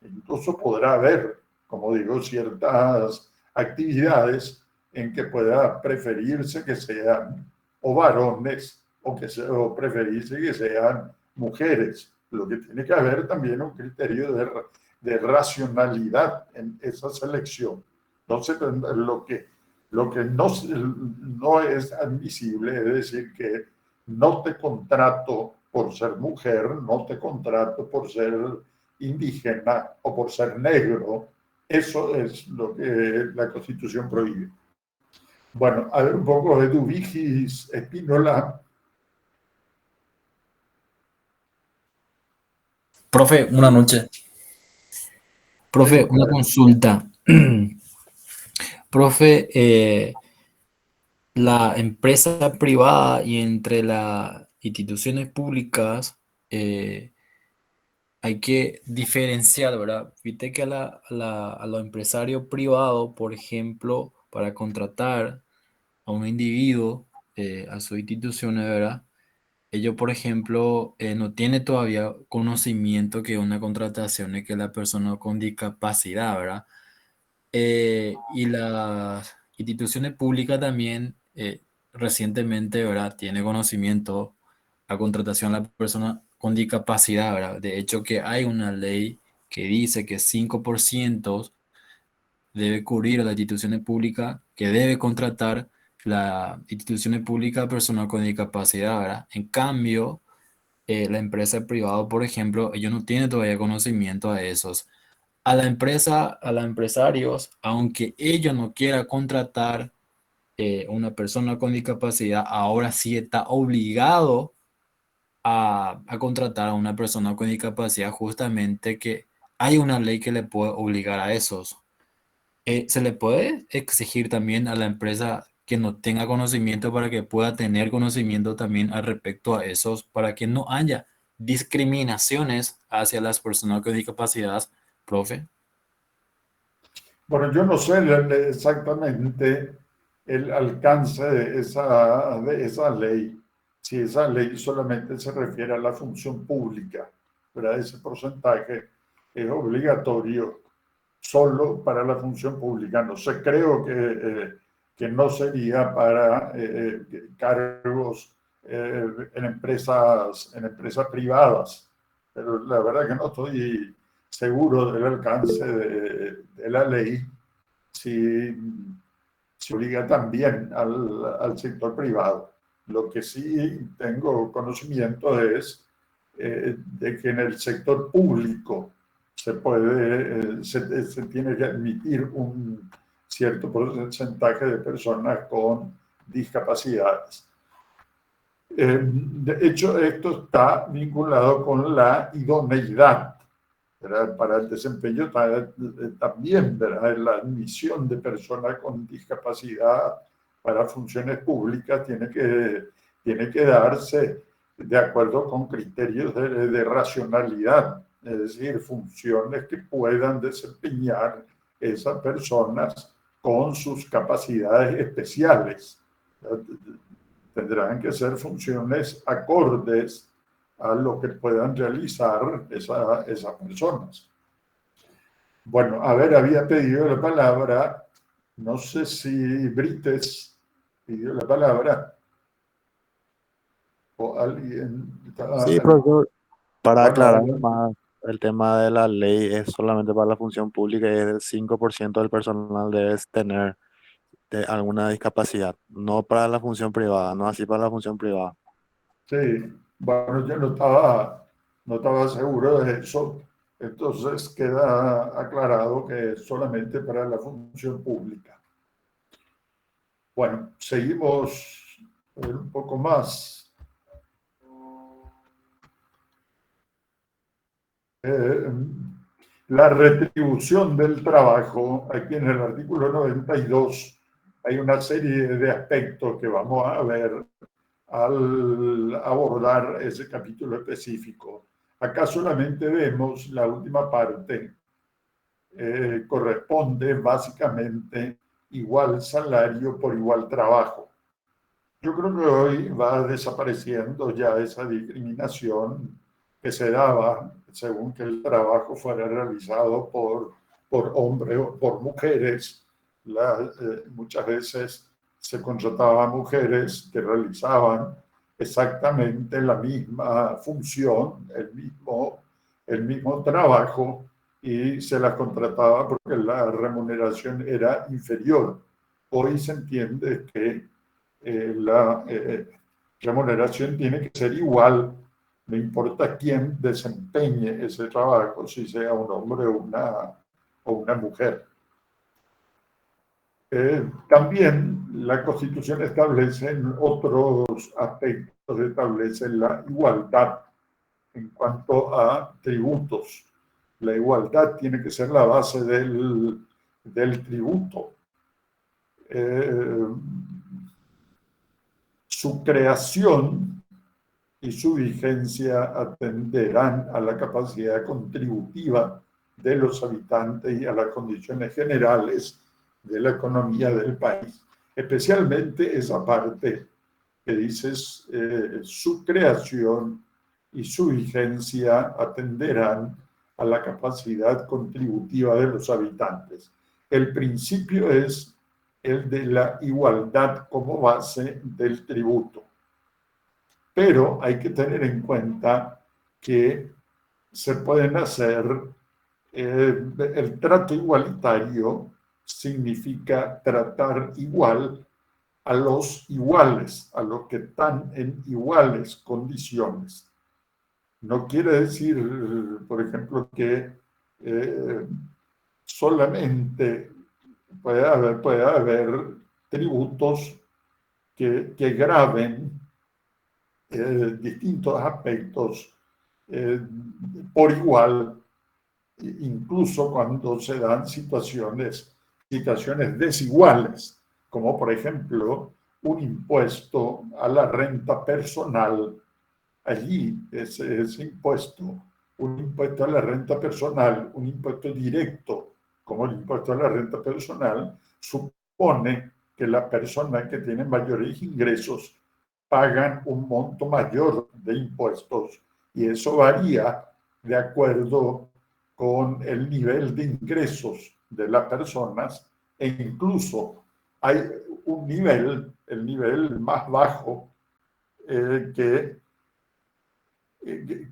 Incluso podrá haber, como digo, ciertas actividades en que pueda preferirse que sean o varones o preferirse que sean mujeres. Lo que tiene que haber también un criterio de racionalidad en esa selección. Entonces, lo que no es admisible es decir que no te contrato por ser mujer, no te contrato por ser indígena o por ser negro. Eso es lo que la Constitución prohíbe. Bueno, a ver un poco de Eduvigis Espínola. Profe, buenas noches. Profe, una consulta. Profe, la empresa privada y entre las instituciones públicas hay que diferenciar, ¿verdad? Viste que a los empresarios privados, por ejemplo, para contratar a un individuo a sus instituciones, ¿verdad? Ellos, por ejemplo, no tienen todavía conocimiento que una contratación es que la persona con discapacidad, ¿verdad? Y las instituciones públicas también recientemente, ¿verdad? Tiene conocimiento a contratación a la persona con discapacidad, ¿verdad? De hecho, que hay una ley que dice que 5% debe cubrir a las instituciones públicas, que debe contratar la instituciones públicas a personas con discapacidad, ¿verdad? En cambio, la empresa privada, por ejemplo, ellos no tienen todavía conocimiento a esos. a la empresa, a los empresarios, aunque ellos no quieran contratar una persona con discapacidad, ahora sí está obligado a contratar a una persona con discapacidad, justamente que hay una ley que le puede obligar a esos. Se le puede exigir también a la empresa que no tenga conocimiento para que pueda tener conocimiento también al respecto a esos, para que no haya discriminaciones hacia las personas con discapacidad, profe. Bueno, yo no sé exactamente el alcance de esa ley, si esa ley solamente se refiere a la función pública, ¿verdad? Ese porcentaje es obligatorio solo para la función pública. No sé, creo que no sería para cargos en empresas privadas, pero la verdad que no estoy seguro del alcance de la ley si se obliga también al sector privado. Lo que sí tengo conocimiento es de que en el sector público se tiene que admitir un cierto porcentaje de personas con discapacidades. De hecho, esto está vinculado con la idoneidad, ¿verdad? Para el desempeño también, ¿verdad? La admisión de personas con discapacidad para funciones públicas tiene que darse de acuerdo con criterios de racionalidad, es decir, funciones que puedan desempeñar esas personas con sus capacidades especiales. Tendrán que ser funciones acordes a lo que puedan realizar esas personas. Bueno, a ver, había pedido la palabra, no sé si Brites pidió la palabra o alguien. Sí, profesor, para Bueno, aclarar adelante. más, el tema de la ley es solamente para la función pública y es el 5% del personal debe tener alguna discapacidad, no para la función privada, no así para la función privada. Sí, bueno, yo no estaba seguro de eso, entonces queda aclarado que es solamente para la función pública. Bueno, seguimos un poco más. La retribución del trabajo, aquí en el artículo 92 hay una serie de aspectos que vamos a ver al abordar ese capítulo específico. Acá solamente vemos la última parte, corresponde básicamente igual salario por igual trabajo. Yo creo que hoy va desapareciendo ya esa discriminación que se daba según que el trabajo fuera realizado por hombres o por mujeres. Muchas veces se contrataba a mujeres que realizaban exactamente la misma función, el mismo trabajo, y se las contrataba porque la remuneración era inferior. Hoy se entiende que la remuneración tiene que ser igual, no importa quién desempeñe ese trabajo, si sea un hombre o una mujer. También la Constitución establece en otros aspectos, establece la igualdad en cuanto a tributos. La igualdad tiene que ser la base del tributo. Su creación y su vigencia atenderán a la capacidad contributiva de los habitantes y a las condiciones generales de la economía del país. Especialmente esa parte que dices, su creación y su vigencia atenderán a la capacidad contributiva de los habitantes. El principio es el de la igualdad como base del tributo. Pero hay que tener en cuenta que se pueden hacer, el trato igualitario significa tratar igual a los iguales, a los que están en iguales condiciones. No quiere decir, por ejemplo, que solamente puede haber tributos que graven distintos aspectos por igual, incluso cuando se dan situaciones desiguales, como por ejemplo un impuesto a la renta personal. Allí ese impuesto, un impuesto a la renta personal, un impuesto directo como el impuesto a la renta personal, supone que las personas que tienen mayores ingresos pagan un monto mayor de impuestos, y eso varía de acuerdo con el nivel de ingresos de las personas, e incluso hay un nivel, el nivel más bajo, que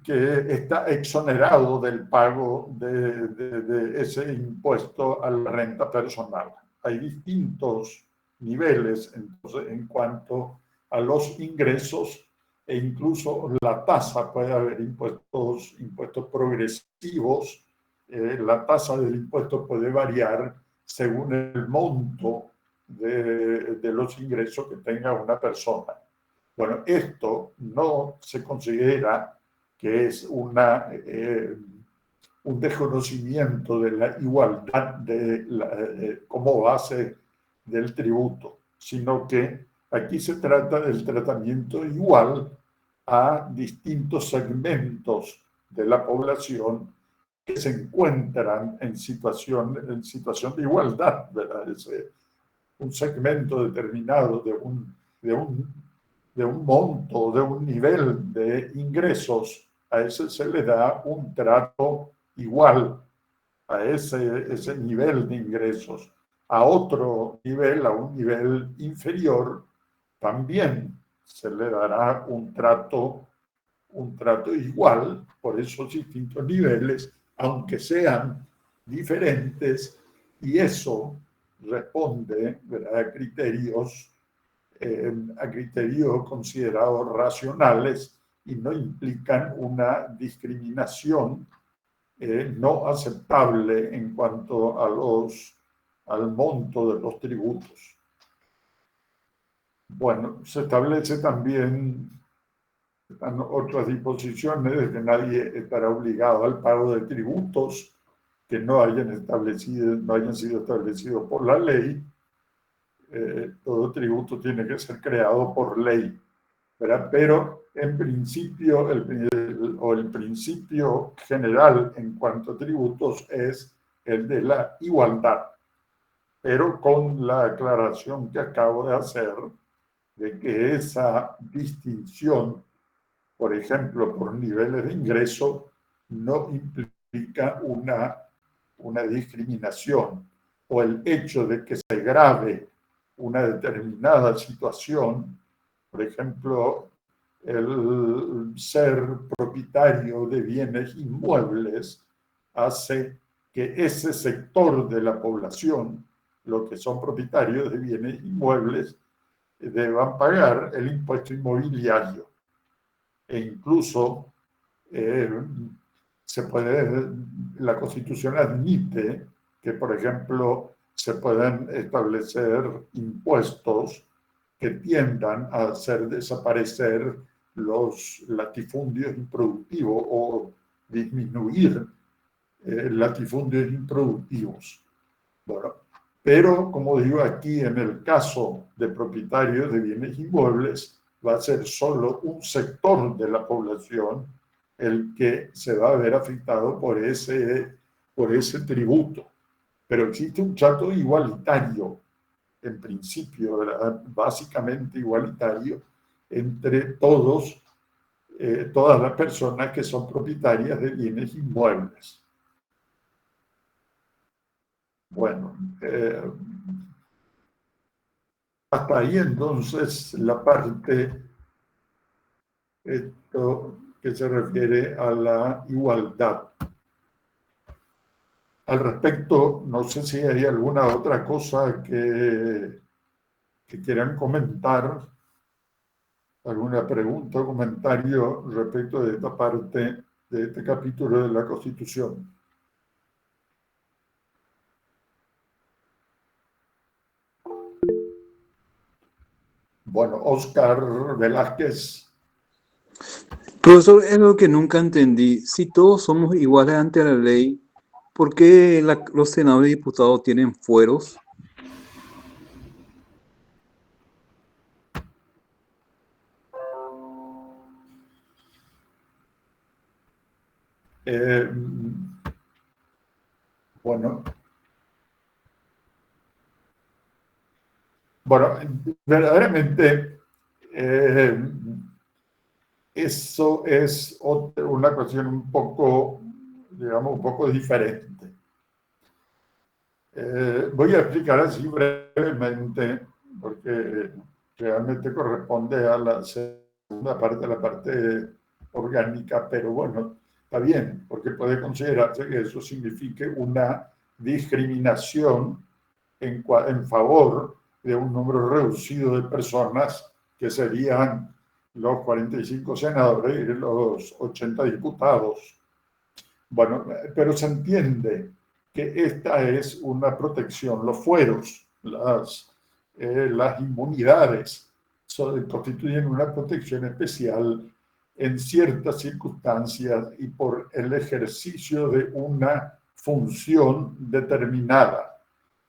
está exonerado del pago de ese impuesto a la renta personal. Hay distintos niveles entonces, en cuanto a los ingresos, e incluso la tasa. Puede haber impuestos progresivos. La tasa del impuesto puede variar según el monto de los ingresos que tenga una persona. Bueno, esto no se considera que es un desconocimiento de la igualdad como base del tributo, sino que aquí se trata del tratamiento igual a distintos segmentos de la población que se encuentran en situación de igualdad, ¿verdad? Es un segmento determinado de un monto, de un nivel de ingresos, a ese se le da un trato igual a ese nivel de ingresos. A otro nivel, a un nivel inferior, también se le dará un trato igual por esos distintos niveles, aunque sean diferentes, y eso responde, ¿verdad?, a criterios considerados racionales y no implican una discriminación no aceptable en cuanto al monto de los tributos. Bueno, se establece también otras disposiciones de que nadie estará obligado al pago de tributos que no hayan sido establecidos por la ley. Todo tributo tiene que ser creado por ley, ¿verdad? Pero en principio, el principio general en cuanto a tributos es el de la igualdad, pero con la aclaración que acabo de hacer de que esa distinción, por ejemplo, por niveles de ingreso, no implica una discriminación, o el hecho de que se grave una determinada situación, por ejemplo, el ser propietario de bienes inmuebles, hace que ese sector de la población, los que son propietarios de bienes inmuebles, deban pagar el impuesto inmobiliario. E incluso la Constitución admite que, por ejemplo, se pueden establecer impuestos que tiendan a hacer desaparecer los latifundios improductivos o disminuir latifundios improductivos. Bueno, pero, como digo, aquí en el caso de propietarios de bienes inmuebles, va a ser solo un sector de la población el que se va a ver afectado por ese tributo. Pero existe un trato igualitario, en principio, ¿verdad?, básicamente igualitario, entre todas las personas que son propietarias de bienes inmuebles. Bueno, hasta ahí entonces la parte que se refiere a la igualdad. Al respecto, no sé si hay alguna otra cosa que quieran comentar, alguna pregunta o comentario respecto de esta parte de este capítulo de la Constitución. Bueno, Oscar Velázquez. Profesor, es lo que nunca entendí. Si todos somos iguales ante la ley, ¿por qué los senadores y diputados tienen fueros? Bueno, verdaderamente eso es una cuestión un poco, digamos, un poco diferente. Voy a explicar así brevemente, porque realmente corresponde a la segunda parte, la parte orgánica, pero bueno, está bien, porque puede considerarse que eso signifique una discriminación en favor de un número reducido de personas, que serían los 45 senadores y los 80 diputados. Bueno, pero se entiende que esta es una protección. Los fueros, las inmunidades, constituyen una protección especial en ciertas circunstancias y por el ejercicio de una función determinada.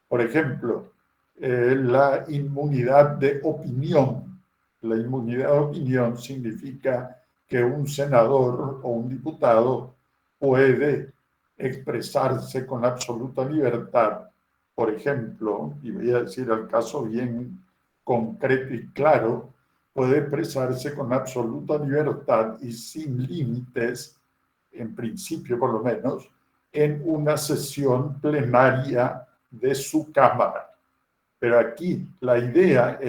Por ejemplo, la inmunidad de opinión. La inmunidad de opinión significa que un senador o un diputado puede expresarse con absoluta libertad. Por ejemplo, y voy a decir el caso bien concreto y claro, puede expresarse con absoluta libertad y sin límites, en principio por lo menos, en una sesión plenaria de su Cámara. Pero aquí la idea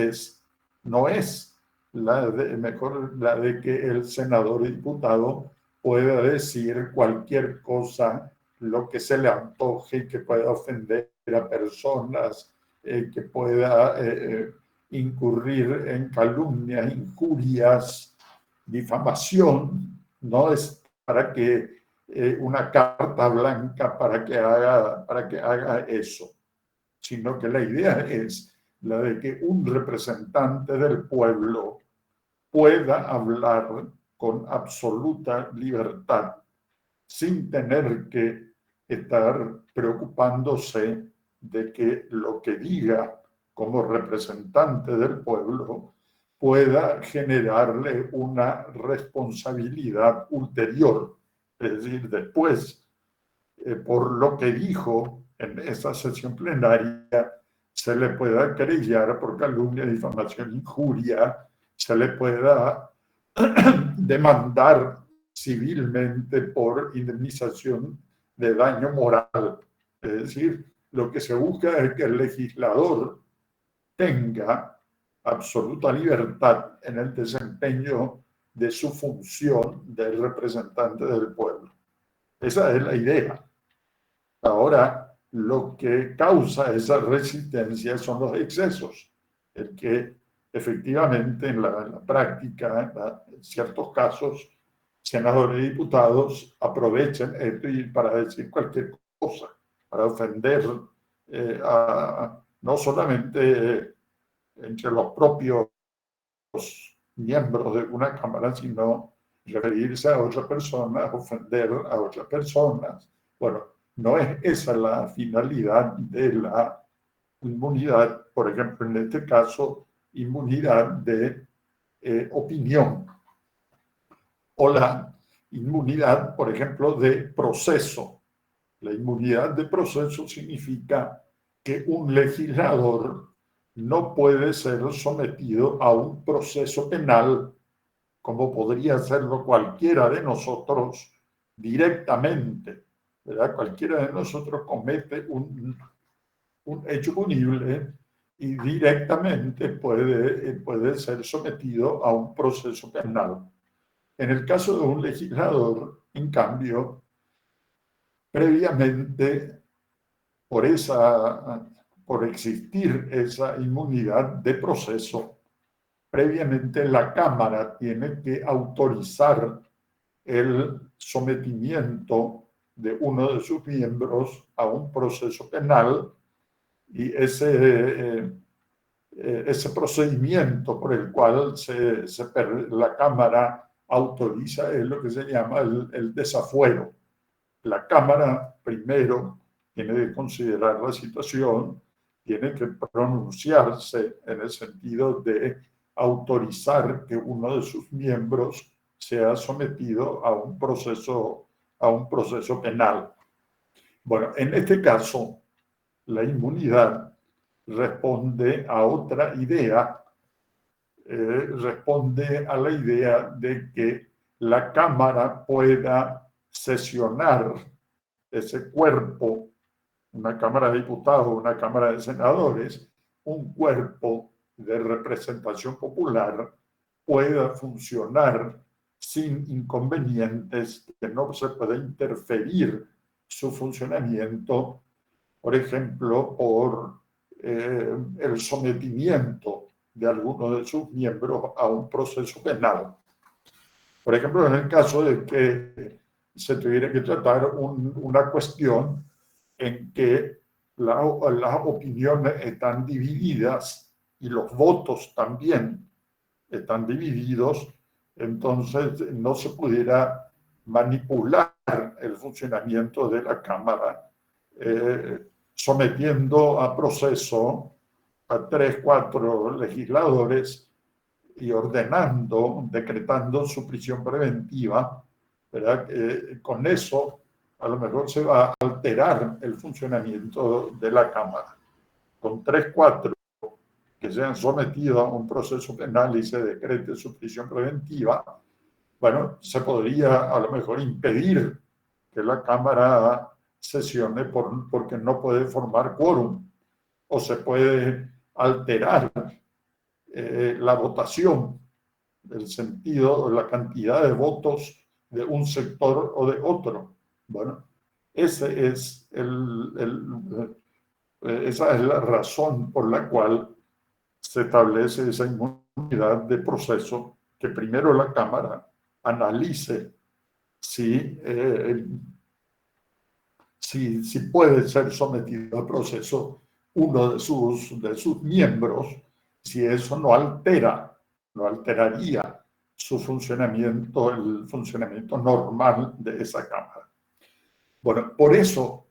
no es la de que el senador y diputado pueda decir cualquier cosa, lo que se le antoje, que pueda ofender a personas, que pueda incurrir en calumnias, injurias, difamación. No es para que una carta blanca para que haga eso, sino que la idea es la de que un representante del pueblo pueda hablar con absoluta libertad, sin tener que estar preocupándose de que lo que diga como representante del pueblo pueda generarle una responsabilidad ulterior, es decir, después, por lo que dijo en esa sesión plenaria, se le pueda querellar por calumnia, difamación, injuria, se le pueda demandar civilmente por indemnización de daño moral. Es decir, lo que se busca es que el legislador tenga absoluta libertad en el desempeño de su función de representante del pueblo. Esa es la idea. Ahora, lo que causa esa resistencia son los excesos, el que efectivamente en la práctica, en ciertos casos, senadores y diputados aprovechen esto para decir cualquier cosa, para ofender no solamente entre los propios miembros de una cámara, sino referirse a otras personas, ofender a otras personas. Bueno, no es esa la finalidad de la inmunidad, por ejemplo, en este caso, inmunidad de opinión, o la inmunidad, por ejemplo, de proceso. La inmunidad de proceso significa que un legislador no puede ser sometido a un proceso penal como podría hacerlo cualquiera de nosotros directamente, ¿verdad? Cualquiera de nosotros comete un hecho punible y directamente puede ser sometido a un proceso penal. En el caso de un legislador, en cambio, previamente, por existir esa inmunidad de proceso, previamente la Cámara tiene que autorizar el sometimiento de uno de sus miembros a un proceso penal, y ese procedimiento por el cual la Cámara autoriza es lo que se llama el desafuero. La Cámara primero tiene que considerar la situación, tiene que pronunciarse en el sentido de autorizar que uno de sus miembros sea sometido a un proceso penal. Bueno, en este caso, la inmunidad responde a otra idea, responde a la idea de que la Cámara pueda sesionar ese cuerpo, una Cámara de Diputados, una Cámara de Senadores, un cuerpo de representación popular pueda funcionar sin inconvenientes, que no se pueda interferir su funcionamiento, por ejemplo, por el sometimiento de alguno de sus miembros a un proceso penal. Por ejemplo, en el caso de que se tuviera que tratar una cuestión en que las opiniones están divididas y los votos también están divididos, entonces no se pudiera manipular el funcionamiento de la Cámara, sometiendo a proceso a 3, 4 legisladores y decretando su prisión preventiva, ¿verdad? Con eso a lo mejor se va a alterar el funcionamiento de la Cámara. Con 3, 4 que sean sometidos a un proceso penal y se decrete su prisión preventiva, bueno, se podría a lo mejor impedir que la Cámara sesione porque no puede formar quórum, o se puede alterar la votación, el sentido, la cantidad de votos de un sector o de otro. Bueno, esa es la razón por la cual se establece esa inmunidad de proceso, que primero la Cámara analice si puede ser sometido a proceso uno de sus miembros, si eso no alteraría su funcionamiento, el funcionamiento normal de esa Cámara. Bueno, por eso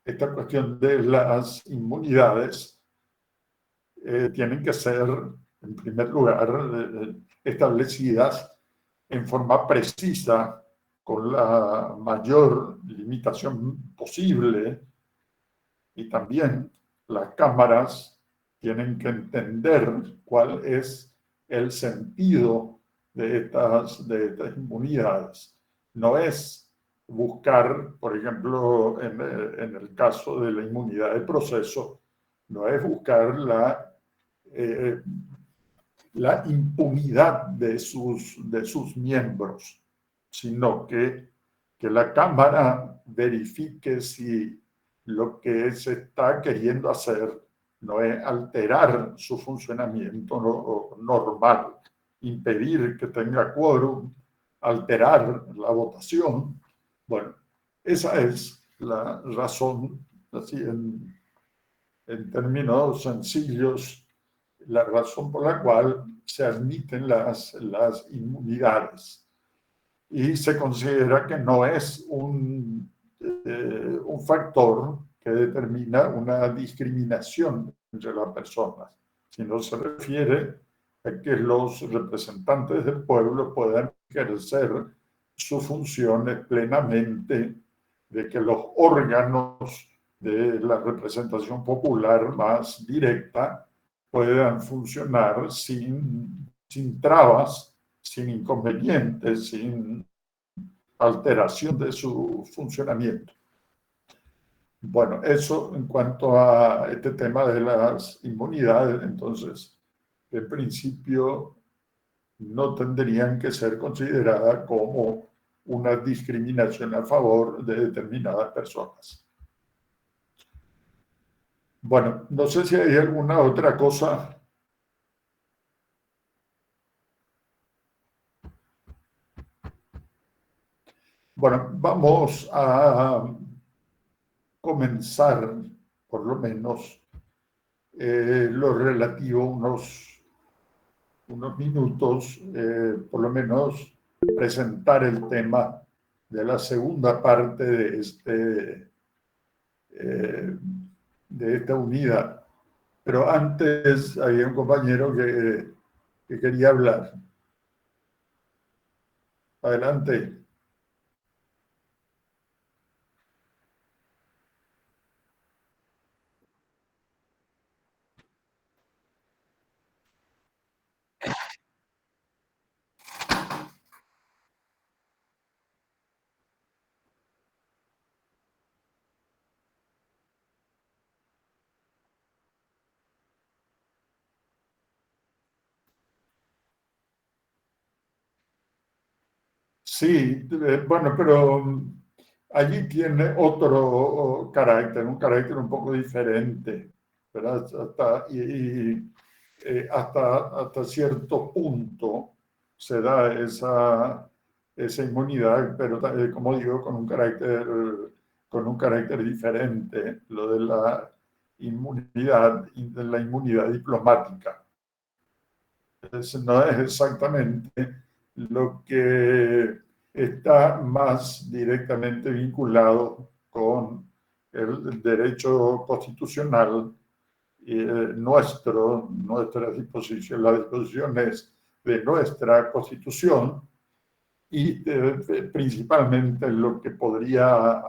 esta cuestión de las inmunidades tienen que ser, en primer lugar, establecidas en forma precisa, con la mayor limitación posible, y también las cámaras tienen que entender cuál es el sentido de estas inmunidades. No es buscar, por ejemplo, en el caso de la inmunidad de proceso, no es buscar la impunidad de sus miembros, sino que la Cámara verifique si lo que se está queriendo hacer no es alterar su funcionamiento normal, impedir que tenga quórum, alterar la votación. Bueno, esa es la razón, así en términos sencillos, la razón por la cual se admiten las inmunidades. Y se considera que no es un factor que determina una discriminación entre las personas, sino se refiere a que los representantes del pueblo puedan ejercer sus funciones plenamente, de que los órganos de la representación popular más directa puedan funcionar sin trabas, sin inconvenientes, sin alteración de su funcionamiento. Bueno, eso en cuanto a este tema de las inmunidades. Entonces, en principio, no tendrían que ser consideradas como una discriminación a favor de determinadas personas. Bueno, no sé si hay alguna otra cosa. Bueno, vamos a comenzar, por lo menos, lo relativo, unos minutos, por lo menos presentar el tema de la segunda parte de esta unidad. Pero antes había un compañero que quería hablar. Adelante. Sí, bueno, pero allí tiene otro carácter, un carácter un poco diferente, ¿verdad? Hasta cierto punto se da esa inmunidad, pero como digo, con un carácter diferente, lo de la inmunidad diplomática. No es exactamente lo que está más directamente vinculado con el derecho constitucional nuestra disposición, las disposiciones de nuestra Constitución y principalmente lo que podría,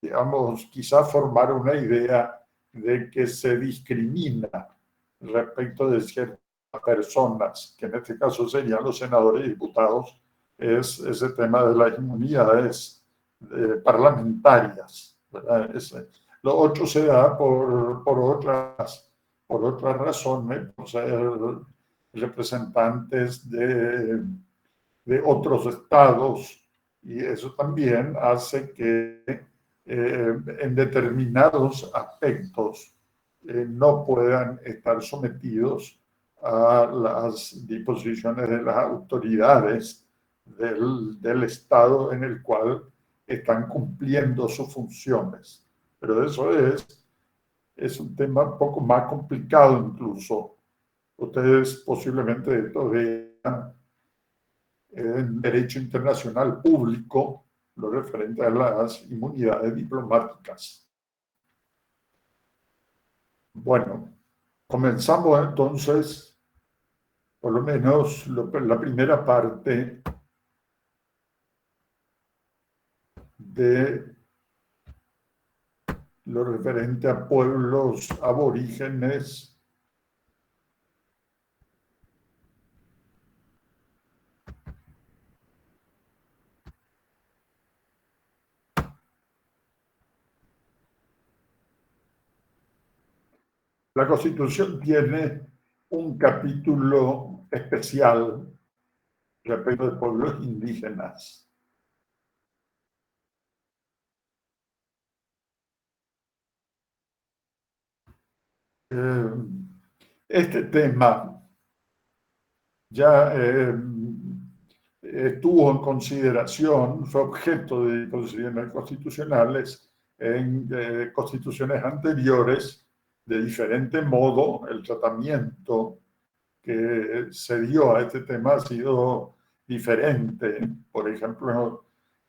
digamos, quizá formar una idea de que se discrimina respecto de ciertas personas, que en este caso serían los senadores y diputados, es ese tema de las inmunidades parlamentarias, ¿verdad? Lo otro se da por otras razones, por ser representantes de otros estados, y eso también hace que en determinados aspectos no puedan estar sometidos a las disposiciones de las autoridades del estado en el cual están cumpliendo sus funciones. Pero eso es un tema un poco más complicado incluso. Ustedes posiblemente esto vean en derecho internacional público lo referente a las inmunidades diplomáticas. Bueno, comenzamos entonces, por lo menos la primera parte de lo referente a pueblos aborígenes La Constitución tiene un capítulo especial respecto de pueblos indígenas. Este tema ya tuvo en consideración, fue objeto de disposiciones constitucionales en constituciones anteriores. De diferente modo, el tratamiento que se dio a este tema ha sido diferente. Por ejemplo,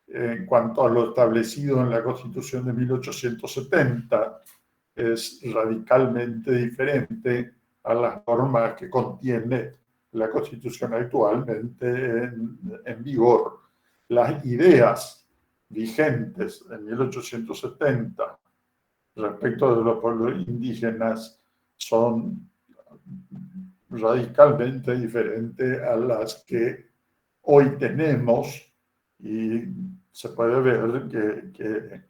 en cuanto a lo establecido en la Constitución de 1870, es radicalmente diferente a las normas que contiene la Constitución actualmente en vigor. Las ideas vigentes en 1870 respecto de los pueblos indígenas son radicalmente diferentes a las que hoy tenemos, y se puede ver que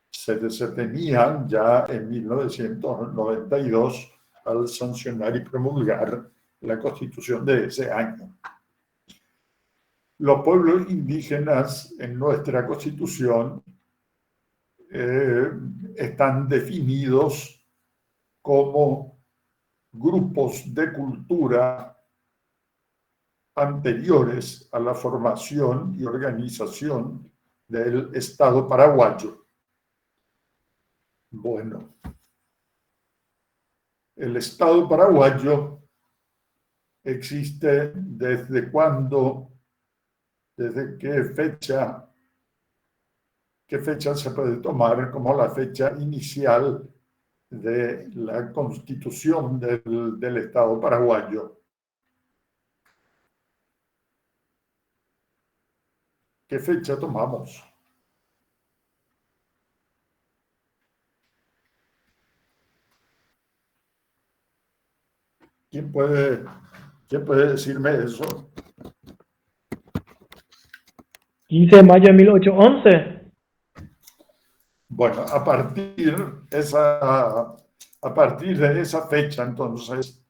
se tenían ya en 1992 al sancionar y promulgar la Constitución de ese año. Los pueblos indígenas en nuestra Constitución están definidos como grupos de cultura anteriores a la formación y organización del Estado paraguayo. Bueno, el Estado paraguayo existe desde cuándo, desde qué fecha se puede tomar como la fecha inicial de la constitución del Estado paraguayo. ¿Qué fecha tomamos? ¿Quién puede decirme eso? 15 de mayo de 1811. Bueno, a partir de esa fecha, entonces,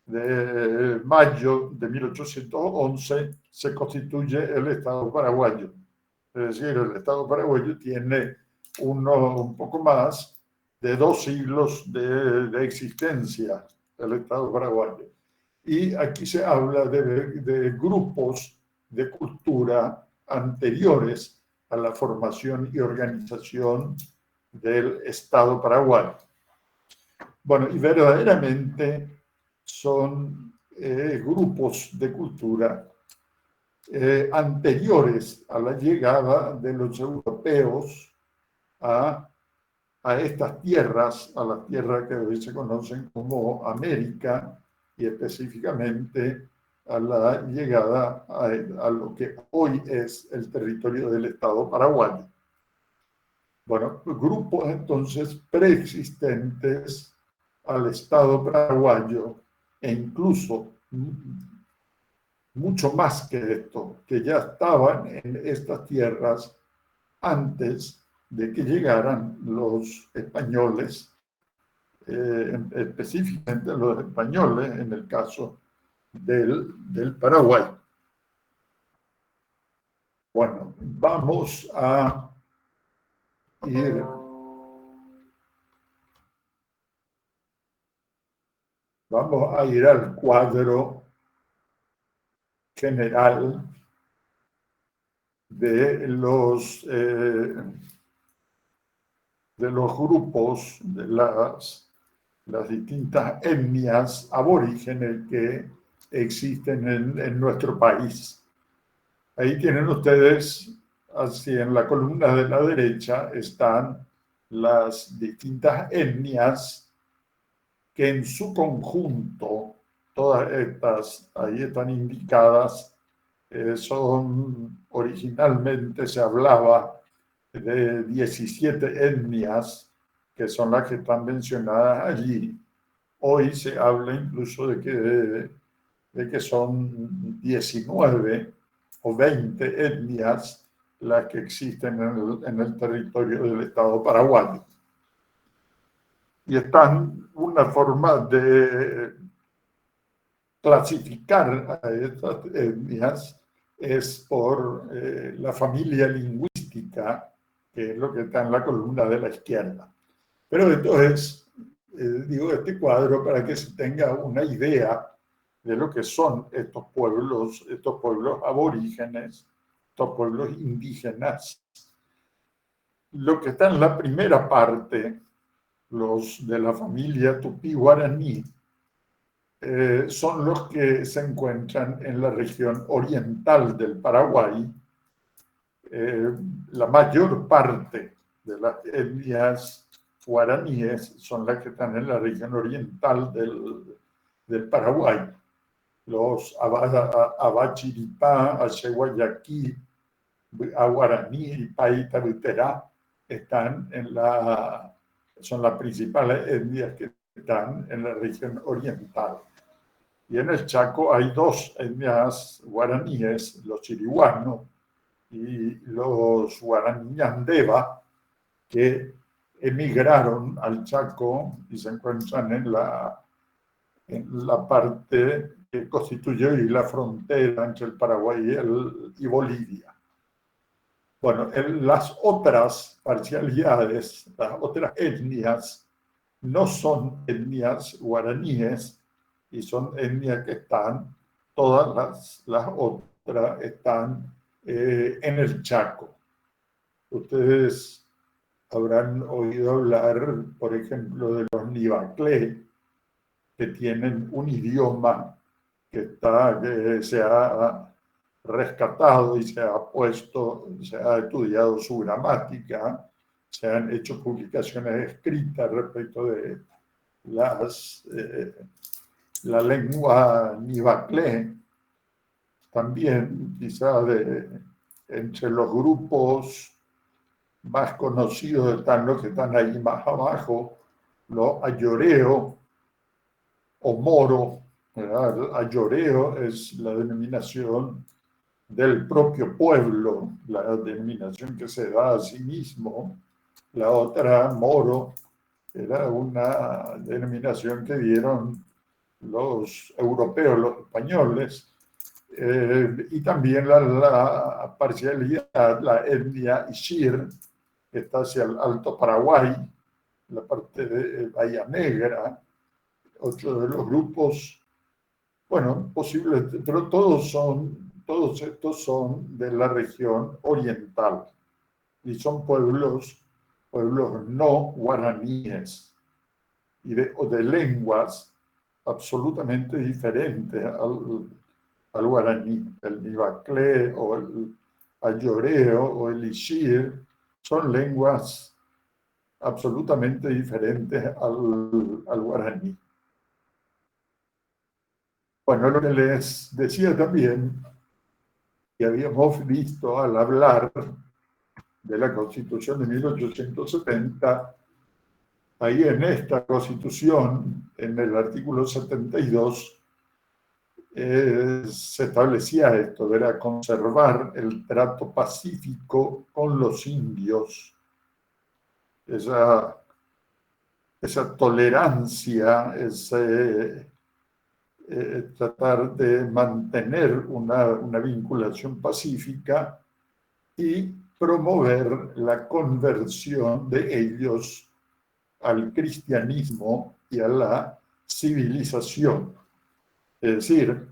de mayo de 1811, se constituye el Estado paraguayo. Es decir, el Estado paraguayo tiene un poco más de 2 siglos de existencia del Estado paraguayo. Y aquí se habla de grupos de cultura anteriores a la formación y organización del Estado paraguayo. Bueno, y verdaderamente son grupos de cultura anteriores a la llegada de los europeos a estas tierras, a las tierras que hoy se conocen como América, y específicamente a la llegada a lo que hoy es el territorio del Estado paraguayo. Bueno, grupos entonces preexistentes al Estado paraguayo e incluso mucho más que esto, que ya estaban en estas tierras antes de que llegaran los españoles, específicamente los españoles en el caso del Paraguay. Bueno, vamos a ir al cuadro general de los grupos, de las distintas etnias aborígenes que existen en nuestro país. Ahí tienen ustedes, así en la columna de la derecha, están las distintas etnias que en su conjunto, todas estas ahí están indicadas, originalmente se hablaba de 17 etnias, que son las que están mencionadas allí. Hoy se habla incluso de que son 19 o 20 etnias las que existen en el territorio del Estado paraguayo. Y están una forma de clasificar a estas etnias es por la familia lingüística, que es lo que está en la columna de la izquierda. Pero entonces, digo este cuadro para que se tenga una idea de lo que son estos pueblos aborígenes, estos pueblos indígenas. Lo que está en la primera parte, los de la familia tupí-guaraní, son los que se encuentran en la región oriental del Paraguay. La mayor parte de las etnias guaraníes son las que están en la región oriental del Paraguay. Los Abachiripá, Acheguayaqui, Aguaraní y Paita Buterá son las principales etnias que están en la región oriental. Y en el Chaco hay 2 etnias guaraníes, los chiriguanos y los guaraní ñandeva, que emigraron al Chaco y se encuentran en la parte que constituye hoy la frontera entre el Paraguay y Bolivia. Bueno, las otras parcialidades, las otras etnias, no son etnias guaraníes, y son etnias que están, todas las otras están en el Chaco. Ustedes habrán oído hablar, por ejemplo, de los Nivaclé, que tienen un idioma que se ha rescatado y se ha estudiado su gramática, se han hecho publicaciones escritas respecto de la lengua nivaclé. También quizá entre los grupos más conocidos están los que están ahí más abajo, los ayoreo o moro, ¿verdad? Ayoreo es la denominación del propio pueblo, la denominación que se da a sí mismo. La otra, moro, era una denominación que dieron los europeos, los españoles, y también la parcialidad, la etnia Ishir, que está hacia el Alto Paraguay, la parte de Bahía Negra, otro de los grupos, bueno, posibles, pero todos estos son de la región oriental y son pueblos no guaraníes o de lenguas absolutamente diferentes al guaraní. El nivaclé o el ayoreo o el ishir son lenguas absolutamente diferentes al guaraní. Bueno, lo que les decía también, que habíamos visto al hablar de la Constitución de 1870, ahí en esta Constitución, en el artículo 72, se establecía esto, era conservar el trato pacífico con los indios, esa tolerancia, tratar de mantener una vinculación pacífica y promover la conversión de ellos al cristianismo y a la civilización. Es decir,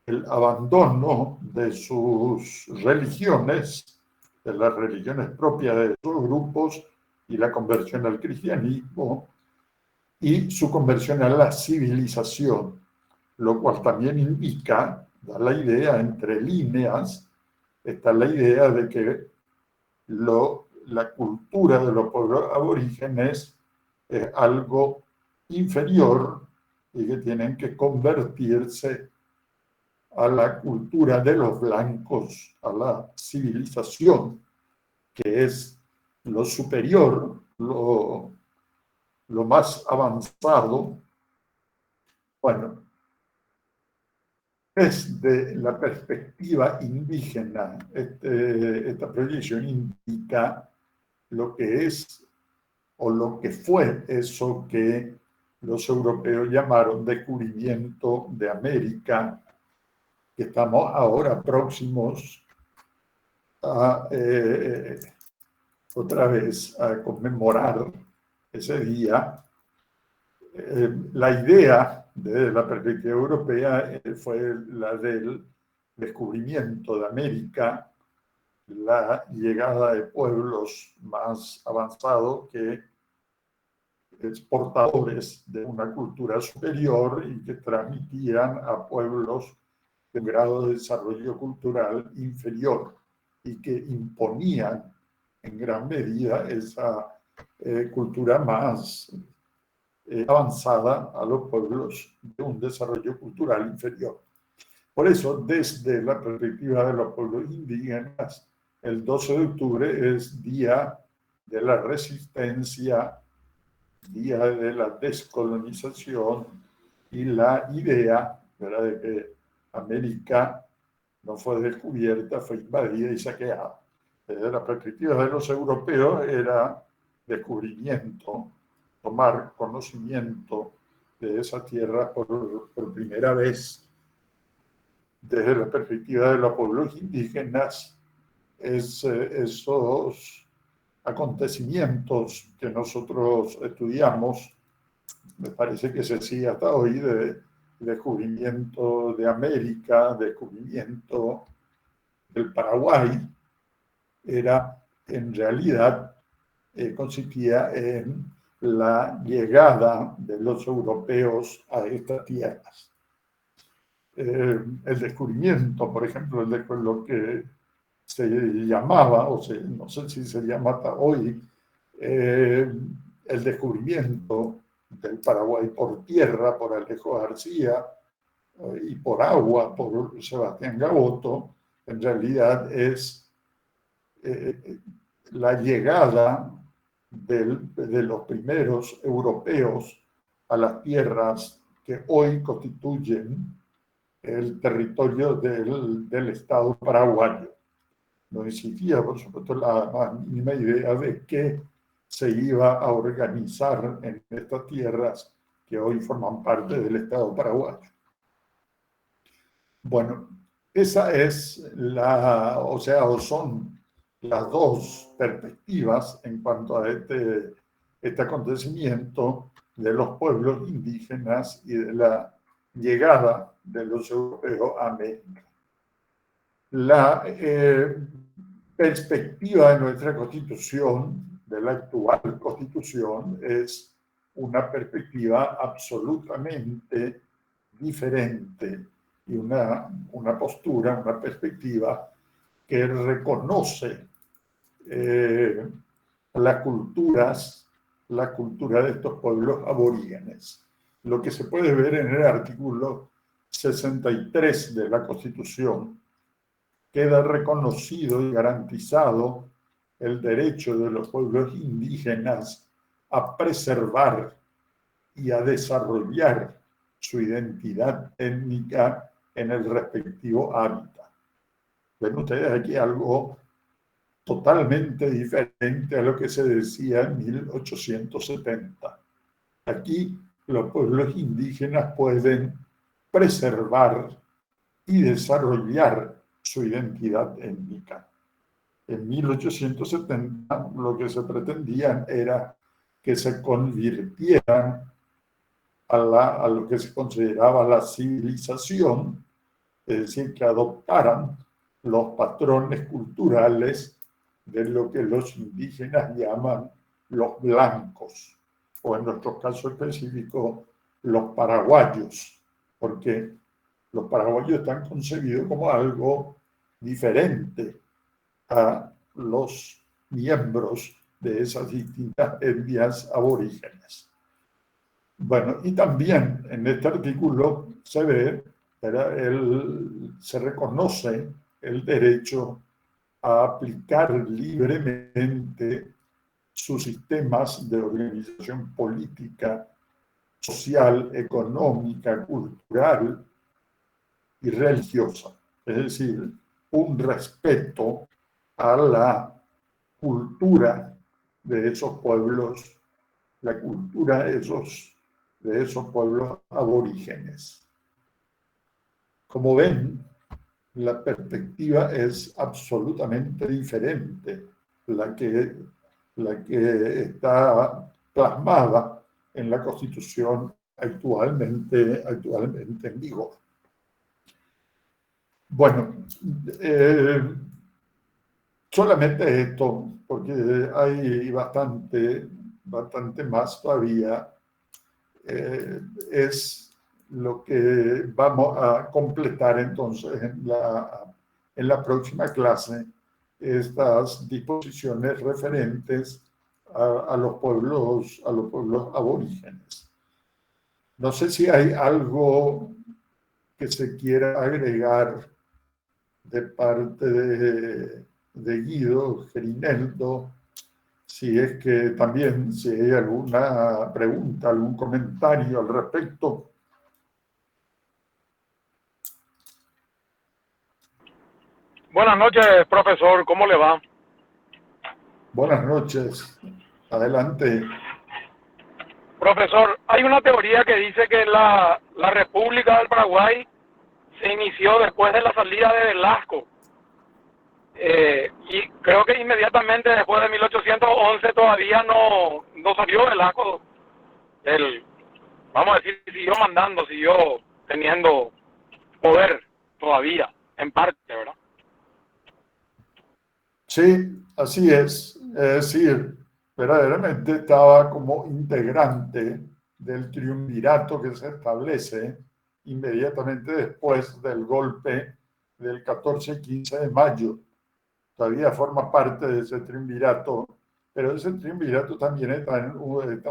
el abandono de sus religiones, de las religiones propias de sus grupos, y la conversión al cristianismo y su conversión a la civilización, lo cual también indica, da la idea, entre líneas, está la idea de que la cultura de los pueblos aborígenes es algo inferior y que tienen que convertirse a la cultura de los blancos, a la civilización, que es lo superior, lo más avanzado. Bueno, desde la perspectiva indígena, esta proyección indica lo que es o lo que fue eso que los europeos llamaron descubrimiento de América, que estamos ahora próximos a otra vez a conmemorar ese día. La idea de la perspectiva europea fue la del descubrimiento de América, la llegada de pueblos más avanzados que exportadores de una cultura superior y que transmitían a pueblos de un grado de desarrollo cultural inferior y que imponían en gran medida esa cultura más avanzada a los pueblos de un desarrollo cultural inferior. Por eso, desde la perspectiva de los pueblos indígenas, el 12 de octubre es Día de la Resistencia, Día de la Descolonización y la idea, ¿verdad?, de que América no fue descubierta, fue invadida y saqueada. Desde la perspectiva de los europeos era descubrimiento, tomar conocimiento de esa tierra por primera vez. Desde la perspectiva de los pueblos indígenas, esos acontecimientos que nosotros estudiamos, me parece que se sigue hasta hoy, de descubrimiento de América, descubrimiento del Paraguay, era en realidad consistía en la llegada de los europeos a estas tierras. El descubrimiento, por ejemplo, de lo que se llamaba, no sé si se llama hasta hoy, el descubrimiento del Paraguay por tierra, por Alejo García, y por agua, por Sebastián Gaboto, en realidad es la llegada de los primeros europeos a las tierras que hoy constituyen el territorio del Estado paraguayo. No existía, por supuesto, la más mínima idea de que se iba a organizar en estas tierras que hoy forman parte del Estado paraguayo. Bueno, esa es o son las dos perspectivas en cuanto a este acontecimiento de los pueblos indígenas y de la llegada de los europeos a América. La perspectiva de nuestra Constitución, de la actual Constitución, es una perspectiva absolutamente diferente y una postura, una perspectiva que reconoce la cultura de estos pueblos aborígenes. Lo que se puede ver en el artículo 63 de la Constitución, queda reconocido y garantizado el derecho de los pueblos indígenas a preservar y a desarrollar su identidad étnica en el respectivo hábitat. Ven ustedes aquí algo totalmente diferente a lo que se decía en 1870. Aquí los pueblos indígenas pueden preservar y desarrollar su identidad étnica. En 1870 lo que se pretendía era que se convirtieran a lo que se consideraba la civilización, es decir, que adoptaran los patrones culturales de lo que los indígenas llaman los blancos, o en nuestro caso específico, los paraguayos, porque los paraguayos están concebidos como algo diferente a los miembros de esas distintas etnias aborígenes. Bueno, y también en este artículo se ve, se reconoce el derecho a aplicar libremente sus sistemas de organización política, social, económica, cultural y religiosa. Es decir, un respeto a la cultura de esos pueblos, la cultura de esos pueblos aborígenes. Como ven, la perspectiva es absolutamente diferente, la que está plasmada en la Constitución actualmente en vigor. Bueno, solamente esto, porque hay bastante más todavía, es lo que vamos a completar entonces en la próxima clase, estas disposiciones referentes a los pueblos aborígenes. No sé si hay algo que se quiera agregar de parte de Guido Gerineldo, si es que también si hay alguna pregunta, algún comentario al respecto. Buenas noches, profesor, ¿cómo le va? Buenas noches, adelante. Profesor, hay una teoría que dice que la República del Paraguay se inició después de la salida de Velasco. Y creo que inmediatamente después de 1811 todavía no salió Velasco. Vamos a decir, siguió mandando, siguió teniendo poder todavía, en parte, ¿verdad? Sí, así es. Es decir, verdaderamente estaba como integrante del triunvirato que se establece inmediatamente después del golpe del 14 y 15 de mayo. Todavía forma parte de ese triunvirato, pero ese triunvirato también está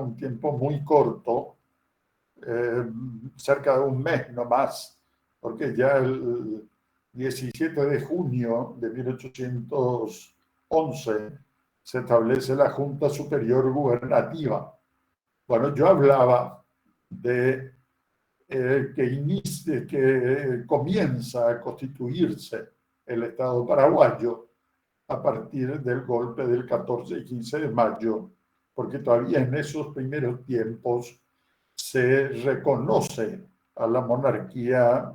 un tiempo muy corto, cerca de un mes nomás, porque ya el 17 de junio de 1811 se establece la Junta Superior Gubernativa. Bueno, yo hablaba de que comienza a constituirse el Estado paraguayo a partir del golpe del 14 y 15 de mayo, porque todavía en esos primeros tiempos se reconoce a la monarquía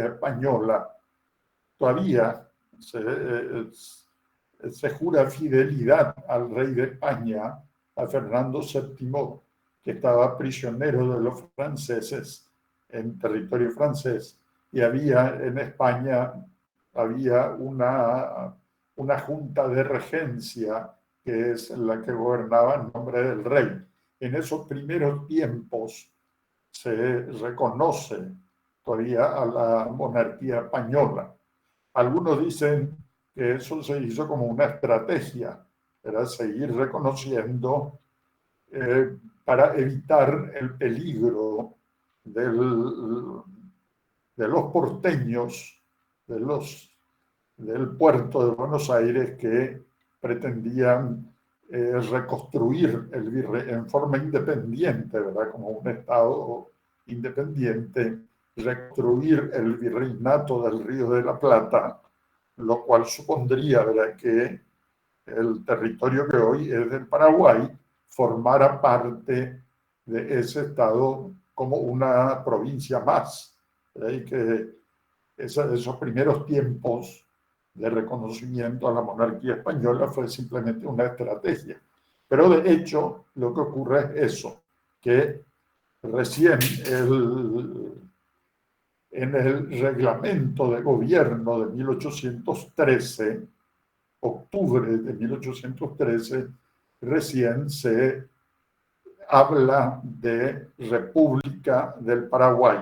española. Todavía se jura fidelidad al rey de España, a Fernando VII, que estaba prisionero de los franceses en territorio francés, y había en España una junta de regencia que es la que gobernaba en nombre del rey. En esos primeros tiempos se reconoce todavía a la monarquía española. Algunos dicen que eso se hizo como una estrategia, era seguir reconociendo para evitar el peligro de los porteños, del puerto de Buenos Aires, que pretendían reconstruir el virrey en forma independiente, ¿verdad? Como un Estado independiente, reconstruir el virreinato del Río de la Plata, lo cual supondría, ¿verdad?, que el territorio que hoy es del Paraguay formara parte de ese Estado como una provincia más, ¿verdad? Y que esos primeros tiempos de reconocimiento a la monarquía española fue simplemente una estrategia. Pero de hecho, lo que ocurre es eso, que recién en el reglamento de gobierno de 1813, octubre de 1813, recién se habla de República del Paraguay.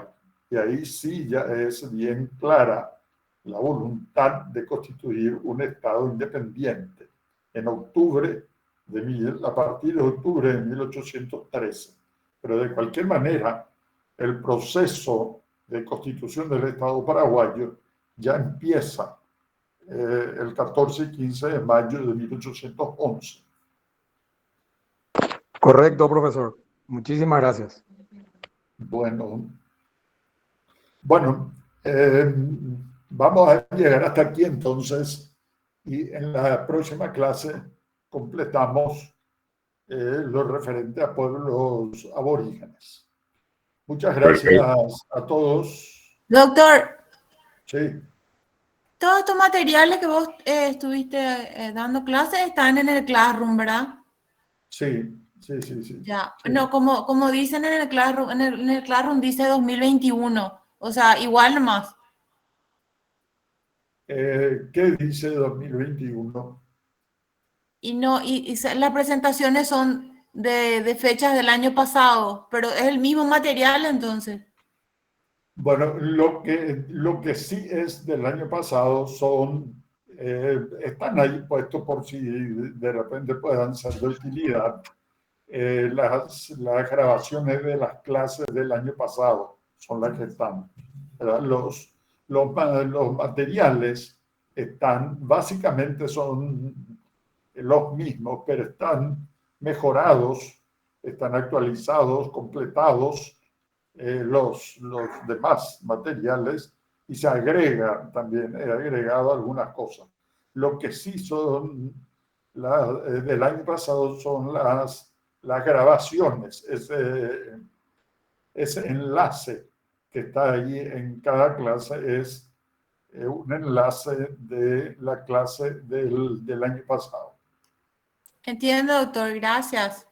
Y ahí sí ya es bien clara la voluntad de constituir un Estado independiente a partir de octubre de 1813. Pero de cualquier manera, el proceso de constitución del Estado paraguayo ya empieza el 14 y 15 de mayo de 1811. Correcto, profesor. Muchísimas gracias. Bueno, vamos a llegar hasta aquí entonces, y en la próxima clase completamos lo referente a pueblos aborígenes. Muchas gracias a todos. Doctor, Sí, todos estos materiales que vos estuviste dando clases están en el Classroom, ¿verdad? sí. Ya, Sí. no, como dicen en el Classroom, en el Classroom dice 2021, o sea, igual nomás. ¿Qué dice 2021? Y no, y las presentaciones son de fechas del año pasado, pero es el mismo material entonces. Bueno, lo que sí es del año pasado están ahí puestos por si de repente puedan ser de utilidad. Las grabaciones de las clases del año pasado son las que están, ¿verdad? Los materiales básicamente son los mismos, pero están mejorados, están actualizados, completados los demás materiales, y se agrega también, he agregado algunas cosas. Lo que sí son del año pasado son las grabaciones, ese enlace que está ahí en cada clase es un enlace de la clase del año pasado. Entiendo, doctor, gracias.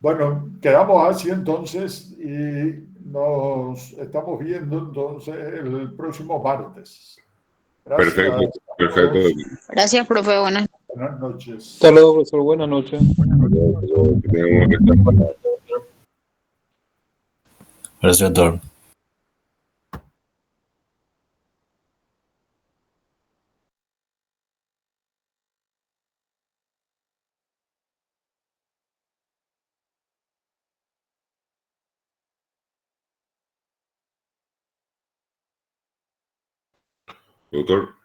Bueno, quedamos así entonces y nos estamos viendo entonces el próximo martes. Gracias. Perfecto, perfecto. Gracias, profe. Buenas Buenas noches. Hasta luego, profesor. Buenas noches. Que tengamos esta- Gracias, doctor. Doctor.